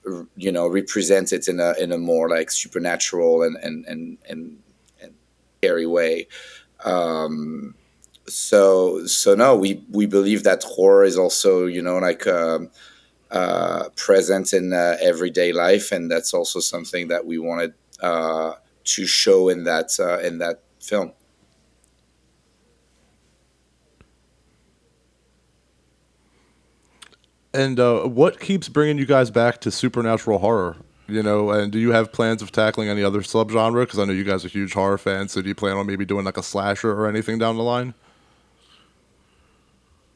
F: represent it in a more like supernatural and scary way. So no, we believe that horror is also present in everyday life, and that's also something that we wanted to show in that film.
A: And what keeps bringing you guys back to supernatural horror? And do you have plans of tackling any other subgenre? Because I know you guys are huge horror fans. So do you plan on maybe doing like a slasher or anything down the line?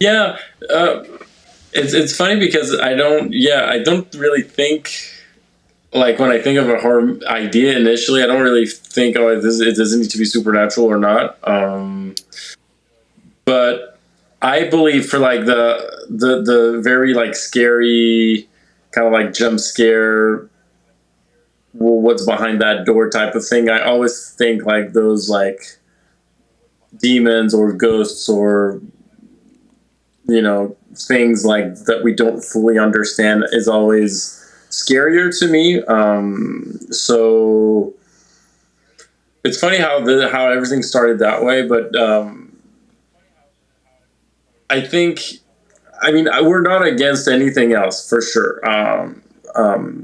E: Yeah, it's funny because I don't really think, like, when I think of a horror idea initially, I don't really think, it doesn't need to be supernatural or not. But I believe for like the very like scary kind of like jump scare, what's behind that door type of thing, I always think like those like demons or ghosts or things like that we don't fully understand is always scarier to me. So it's funny how everything started that way, but we're not against anything else for sure.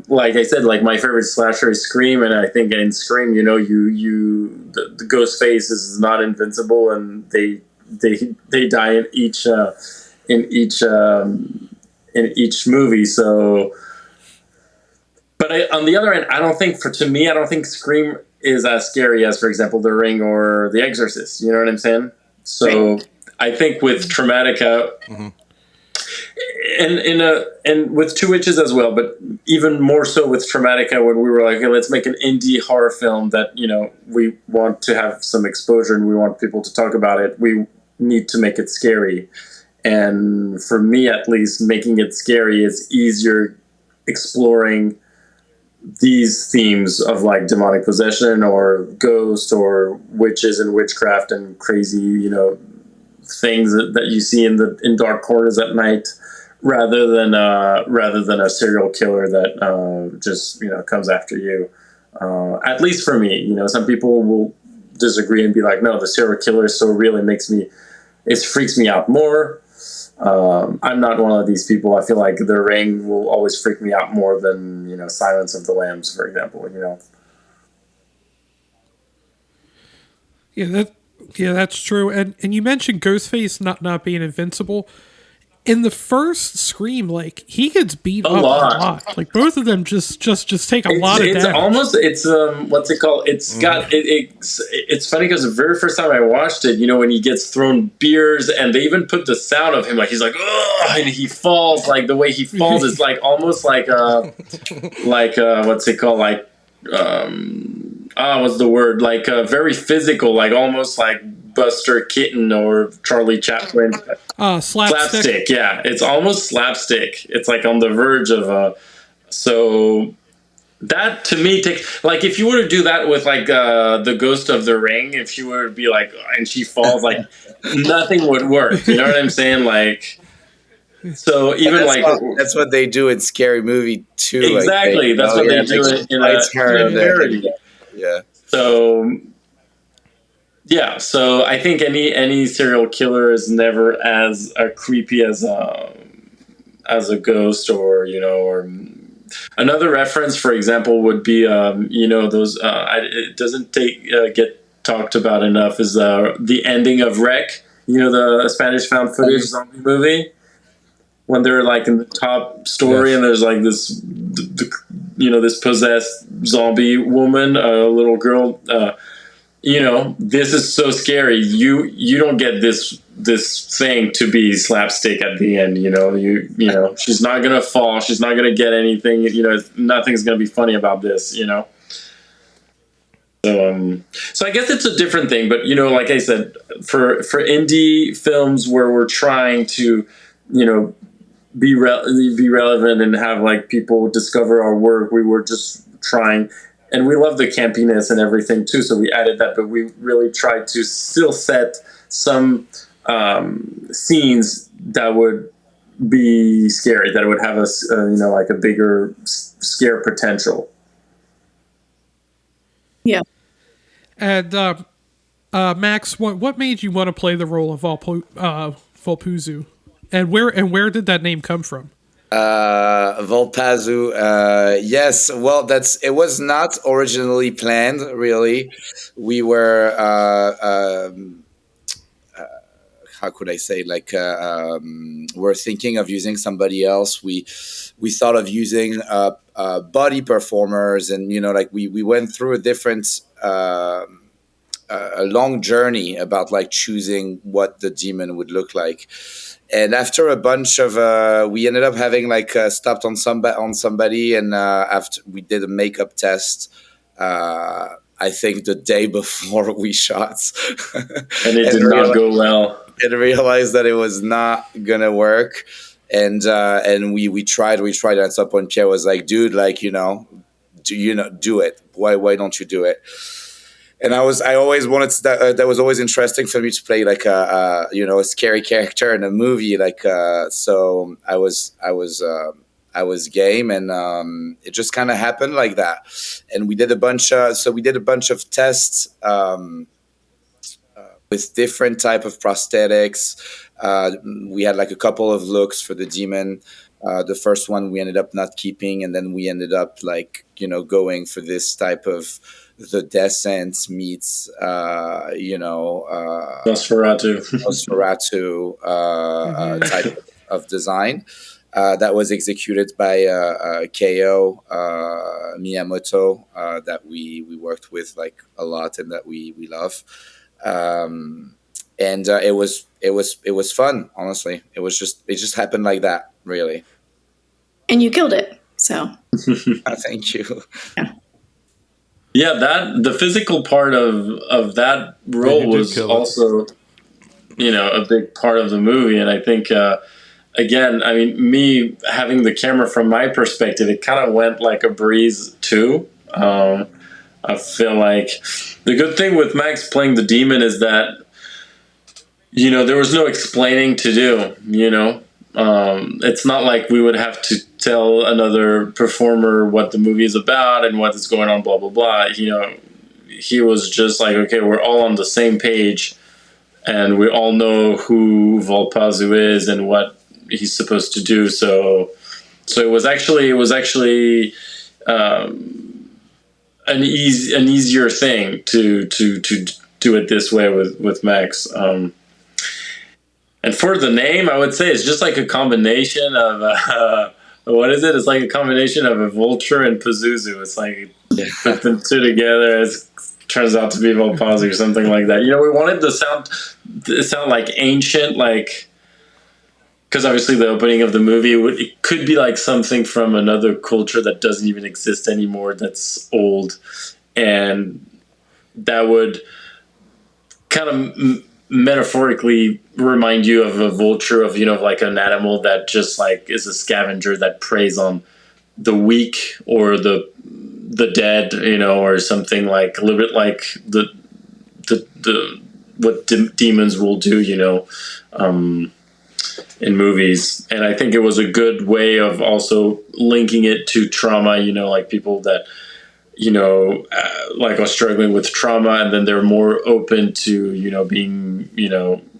E: Like I said, like my favorite slasher is Scream, and I think in Scream, the ghost face is not invincible, and they die in each movie. So, but on the other end, I don't think Scream is as scary as, for example, The Ring or The Exorcist. You know what I'm saying? So I think with Traumatika, and with Two Witches as well, but even more so with Traumatika, when we were like, hey, let's make an indie horror film that we want to have some exposure and we want people to talk about it. We need to make it scary. And for me, at least, making it scary is easier exploring these themes of like demonic possession or ghosts or witches and witchcraft and crazy, things that you see in dark corners at night, rather than a serial killer that just comes after you. At least for me, some people will disagree and be like, no, the serial killer is so real, it freaks me out more. I'm not one of these people. I feel like The Ring will always freak me out more than Silence of the Lambs, for example.
B: Yeah, that's true. And you mentioned Ghostface not being invincible. In the first Scream, like, he gets beat up a lot. Like, both of them just take a lot of damage.
E: It's what's it called? It's got it's funny because the very first time I watched it, when he gets thrown beers, and they even put the sound of him, like he's like, oh, and he falls, like the way he falls is like almost like what's it called? Like what's the word? Like very physical, like almost like Buster Keaton or Charlie Chaplin.
B: Slapstick.
E: Yeah, it's almost slapstick. It's like on the verge of so that to me takes, like, if you were to do that with like the Ghost of the Ring, if you were to be like, and she falls, like nothing would work. You know what I'm saying? Like, so even
F: that's what they do in Scary Movie too.
E: Exactly, that's what they do in a parody.
F: Yeah.
E: So yeah, so I think any serial killer is never as creepy as a ghost, or or another reference, for example, would be those it doesn't get talked about enough is the ending of Rec. The Spanish found footage zombie movie, when they're like in the top story,
A: Yes.
E: and there's like this possessed zombie woman, a little girl. This is so scary. You don't get this thing to be slapstick at the end. She's not gonna fall. She's not gonna get anything. Nothing's gonna be funny about this. So I guess it's a different thing. But like I said, for indie films where we're trying to, be relevant and have like people discover our work, we were just trying. And we love the campiness and everything too, so we added that. But we really tried to still set some scenes that would be scary, that would have like a bigger scare potential.
D: Yeah.
B: And Max, what made you want to play the role of Volpazu, and where did that name come from?
F: Volpazu. Yes. Well, it was not originally planned. Really, we were. How could I say? Like, we're thinking of using somebody else. We thought of using body performers, and like we went through a long journey about like choosing what the demon would look like. And after a bunch of, we ended up having like stopped on somebody, and after we did a makeup test, I think the day before we shot,
E: and it did not go well.
F: And realized that it was not gonna work, and we tried, and at some point Pierre was like, "Dude, like do it. Why don't you do it?" And I always wanted to, that was always interesting for me to play like a scary character in a movie, like so I was game, and it just kind of happened like that. And we did a bunch of tests with different type of prosthetics. We had like a couple of looks for the demon. The first one we ended up not keeping, and then we ended up like going for this type of the Descent meets Nosferatu type of design that was executed by Ko Miyamoto, that we worked with like a lot, and that we love. And it was fun. Honestly, it just happened like that, really.
D: And you killed it. So
F: thank you.
E: Yeah, the physical part of that role was also, a big part of the movie. And I think, again, I mean, me having the camera from my perspective, it kind of went like a breeze too. I feel like the good thing with Max playing the demon is that, there was no explaining to do, it's not like we would have to tell another performer what the movie is about and what is going on, blah, blah, blah. He was just like, okay, we're all on the same page, and we all know who Volpazu is and what he's supposed to do. So it was actually an easier thing to do it this way with Max. And for the name, I would say it's just like a combination of what is it? It's like a combination of a vulture and Pazuzu. It's like put them two together. It turns out to be Volpazu or something like that. We wanted the sound to sound like ancient, like, because obviously the opening of the movie it could be like something from another culture that doesn't even exist anymore. That's old, and that would kind of metaphorically remind you of a vulture, of like an animal that just like is a scavenger that preys on the weak or the dead, or something like a little bit like the what demons will do, in movies. And I think it was a good way of also linking it to trauma, like people that like are struggling with trauma, and then they're more open to being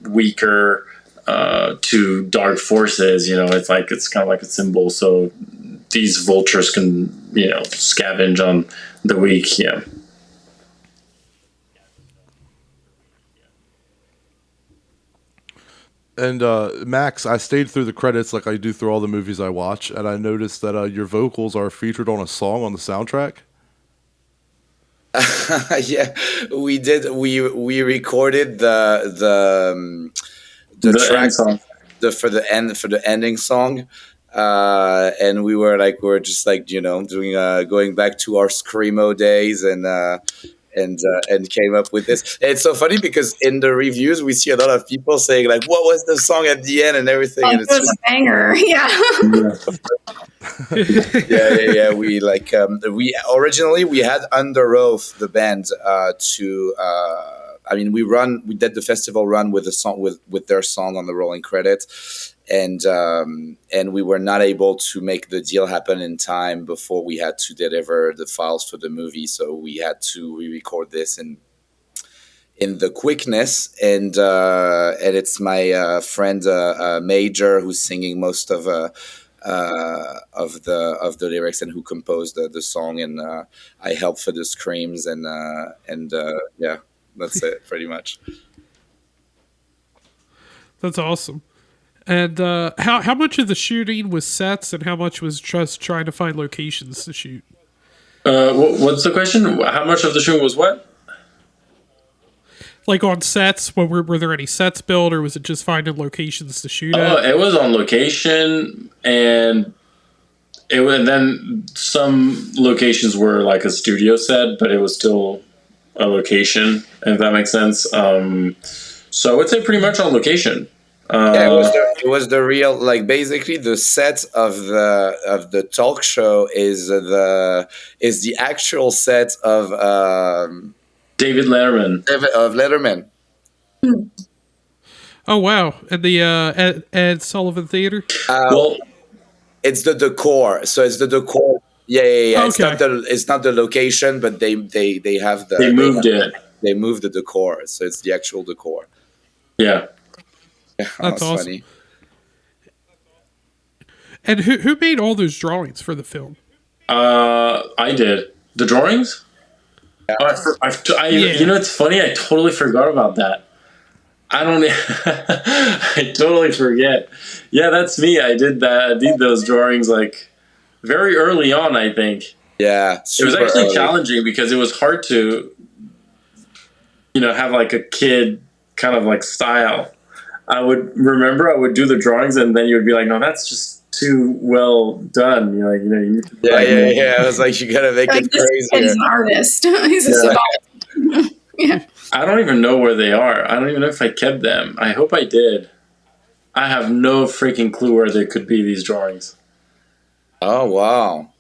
E: weaker to dark forces. It's kind of like a symbol, so these vultures can scavenge on the weak. Yeah.
A: And Max, I stayed through the credits like I do through all the movies I watch, and I noticed that your vocals are featured on a song on the soundtrack.
F: Yeah, we did. We recorded the
E: The
F: track
E: end song.
F: for the ending song, and we were just like doing going back to our screamo days and came up with this. And it's so funny because in the reviews we see a lot of people saying like, "What was the song at the end?" and everything,
D: Like,
F: and
D: it
F: it's
D: was
F: just
D: a banger. Yeah.
F: yeah. We originally we had Under Oath the band to. I mean, we did the festival run with a song with their song on the rolling credits, and we were not able to make the deal happen in time before we had to deliver the files for the movie, so we had to re-record this in the quickness, and it's my friend Major who's singing most of the lyrics and who composed the song, and I help for the screams and yeah, that's it pretty much.
B: That's awesome. And how much of the shooting was sets, and how much was just trying to find locations to shoot?
E: What's the question? How much of the show was what?
B: Like on sets, were there any sets built, or was it just finding locations to shoot
E: Oh,
B: at?
E: it was on location, and then some locations were like a studio set, but it was still a location, if that makes sense. So I would say pretty much on location.
F: Yeah, it was the real, like, basically the set of the talk show is the actual set
E: David Letterman.
F: of Letterman.
B: Oh wow! And the Ed Sullivan Theater.
E: Well,
F: It's the decor, so it's the decor. Yeah.
B: Okay.
F: It's not the location, but they have the
E: they moved it.
F: they moved the decor, so it's the actual decor.
E: Yeah.
B: That's awesome.
F: Funny.
B: And who made all those drawings for the film?
E: I did the drawings.
B: Yeah.
E: It's funny. I totally forgot about that. I don't. I totally forget. Yeah, that's me. I did that. I did those drawings like very early on. I think
F: Yeah,
E: it was
F: super
E: actually
F: early.
E: challenging because it was hard to, have like a kid kind of like style. I would do the drawings, and then you would be like, "No, that's just too well done." You're like, you need to
F: Yeah. I was like, you gotta make
D: Like,
F: it
D: this kid
F: crazier.
D: is an artist. He's a savant. Yeah.
E: I don't even know where they are. I don't even know if I kept them. I hope I did. I have no freaking clue where they could be, these drawings.
F: Oh wow.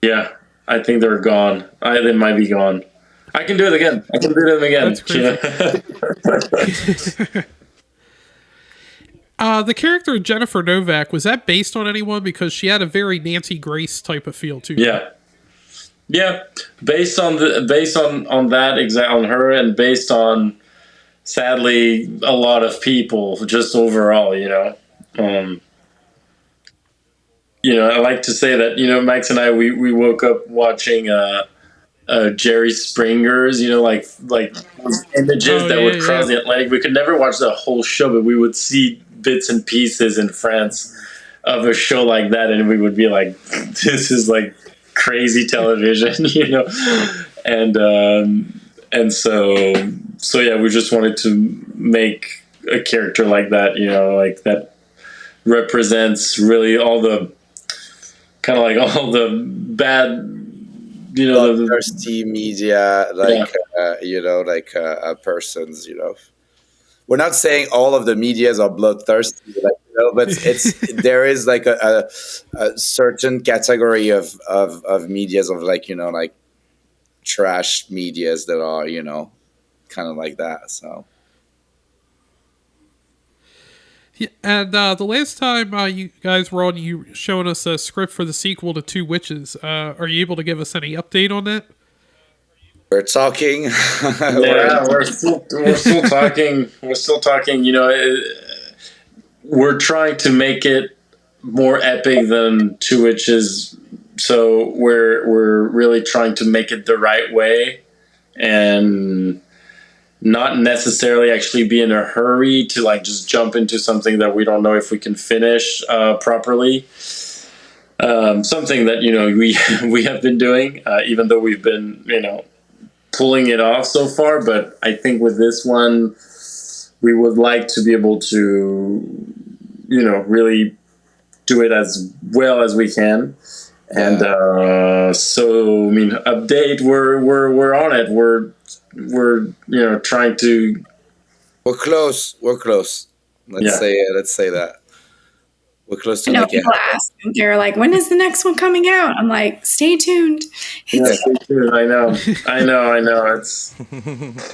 E: Yeah, I think they're gone. They might be gone. I can do it again. I can do them again.
B: That's crazy. The character of Jennifer Novak, was that based on anyone? Because she had a very Nancy Grace type of feel to her.
E: Yeah. Based on on her, and based on, sadly, a lot of people just overall. I like to say that Max and I we woke up watching Jerry Springer's, like those images that would cross the Atlantic. We could never watch the whole show, but we would see bits and pieces in France of a show like that, and we would be like, "This is like crazy television," and so yeah, we just wanted to make a character like that, like that represents really all the kind of like all the bad.
F: Bloodthirsty media, like
E: Yeah.
F: persons. We're not saying all of the medias are bloodthirsty, but there is like a certain category of medias of like trash medias that are kind of like that. So
B: Yeah, and the last time you guys were on, you showed us a script for the sequel to Two Witches. Are you able to give us any update on that?
F: We're talking.
E: Yeah, we're still talking. We're still talking. We're trying to make it more epic than Two Witches, so we're really trying to make it the right way, and not necessarily actually be in a hurry to like just jump into something that we don't know if we can finish properly. Something that we have been doing, even though we've been pulling it off so far. But I think with this one, we would like to be able to really do it as well as we can. And so, I mean, update. We're on it. We're trying to.
F: We're close. We're close. Let's say that. We're close to
D: I know
F: making it
D: people
F: happen.
D: ask, they're like, when is the next one coming out? I'm like, stay tuned.
E: Yeah, stay tuned. I know.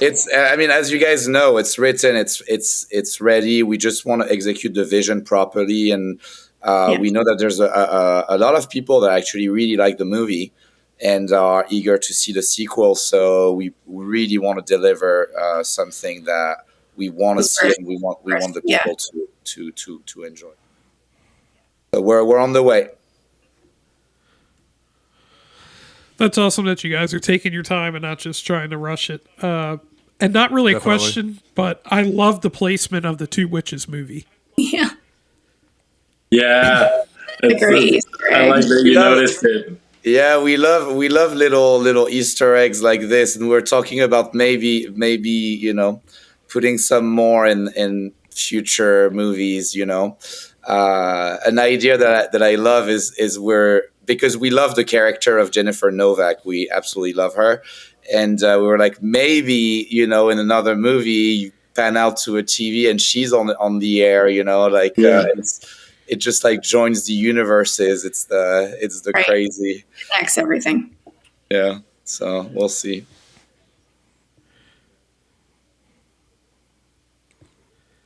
F: It's. I mean, as you guys know, it's written. It's ready. We just want to execute the vision properly, and we know that there's a lot of people that actually really like the movie and are eager to see the sequel. So we really want to deliver something that we want to see, and we want the people to enjoy. So we're on the way.
B: That's awesome that you guys are taking your time and not just trying to rush it. And not really a question, but I love the placement of the Two Witches movie.
D: Yeah.
E: Yeah.
D: Agreed.
E: I like that you noticed it.
F: Yeah, we love little Easter eggs like this, and we're talking about maybe putting some more in future movies. An idea that I love is because we love the character of Jennifer Novak, we absolutely love her, and we were like, maybe in another movie you pan out to a TV and she's on the air, it just like joins the universes. It's the
D: Right.
F: crazy.
D: Connects everything.
F: Yeah, so we'll see.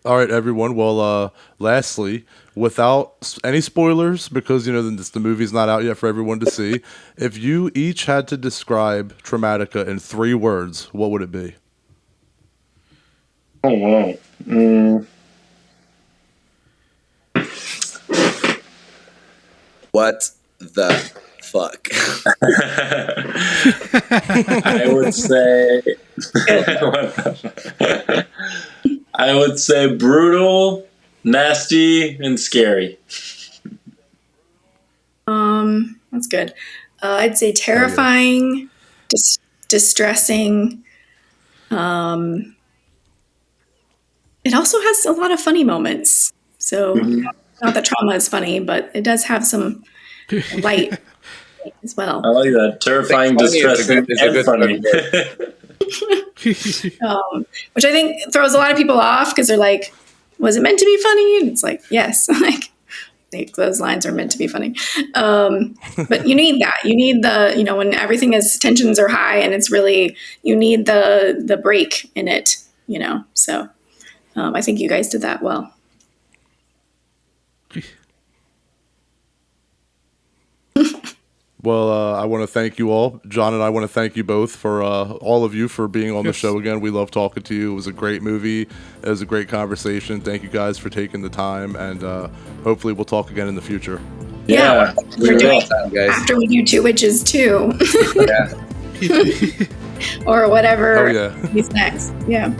A: All right, everyone. Well, lastly, without any spoilers, because the movie's not out yet for everyone to see, if you each had to describe Traumatika in 3 words, what would it be?
E: Oh wow.
F: What the fuck?
E: I would say brutal, nasty, and scary.
D: That's good. I'd say terrifying, distressing. It also has a lot of funny moments. So not that trauma is funny, but it does have some light as well.
E: I like that. Terrifying, distressing, and funny.
D: Which I think throws a lot of people off because they're like, was it meant to be funny? And it's like, yes. Like those lines are meant to be funny. But you need that. You need the, when everything is tensions are high and it's really, you need the break in it, So I think you guys did that well.
A: Well, I want to thank you all. John and I want to thank you both for all of you for being on the show again. We love talking to you. It was a great movie. It was a great conversation. Thank you guys for taking the time, and hopefully we'll talk again in the future.
E: Yeah.
D: We're doing after we do Two Witches too.
F: Yeah.
D: Or whatever.
A: Oh, yeah.
D: Is next. Yeah.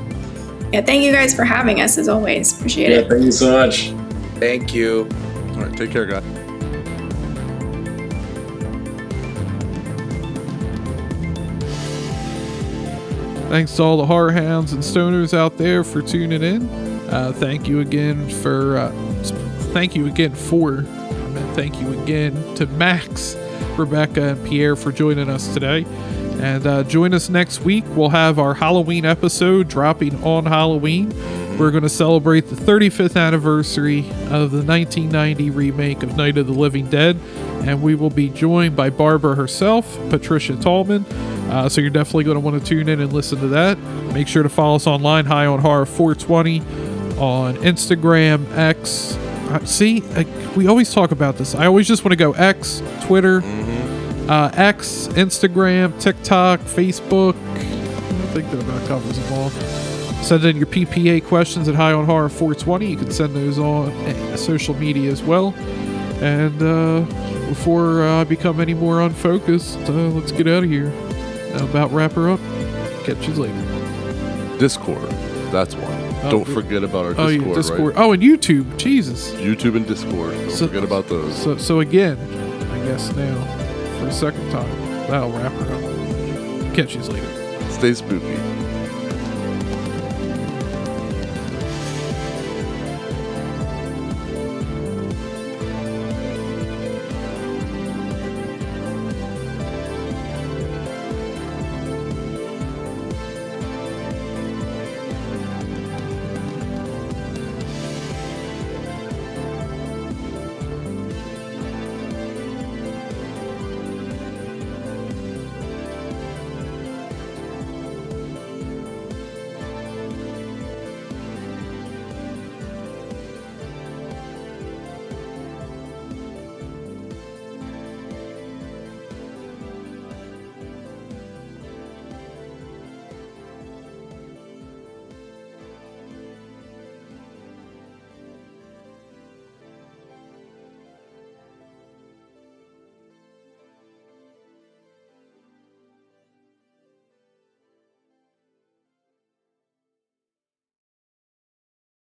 D: Yeah. Thank you guys for having us as always. Appreciate it.
E: Thank you so much.
F: Thank you.
A: All right, take care, guys.
B: Thanks to all the horror hounds and stoners out there for tuning in. Thank you again to Max, Rebekah, and Pierre for joining us today. And join us next week. We'll have our Halloween episode dropping on Halloween. We're going to celebrate the 35th anniversary of the 1990 remake of Night of the Living Dead. And we will be joined by Barbara herself, Patricia Tallman. So you're definitely going to want to tune in and listen to that. Make sure to follow us online, High on Horror 420, on Instagram, X. We always talk about this. I always just want to go X, Twitter, X, Instagram, TikTok, Facebook. I think that about covers them all. Send in your PPA questions at High on Horror 420. You can send those on social media as well. And before I become any more unfocused, let's get out of here. About wrap her up. Catch you later.
A: Discord. That's one. Don't forget about our Discord.
B: Yeah, Discord.
A: Right?
B: Oh, and YouTube. Jesus.
A: YouTube and Discord. Don't forget about those.
B: So again, I guess now, for a second time, that'll wrap her up. Catch you later.
A: Stay spooky.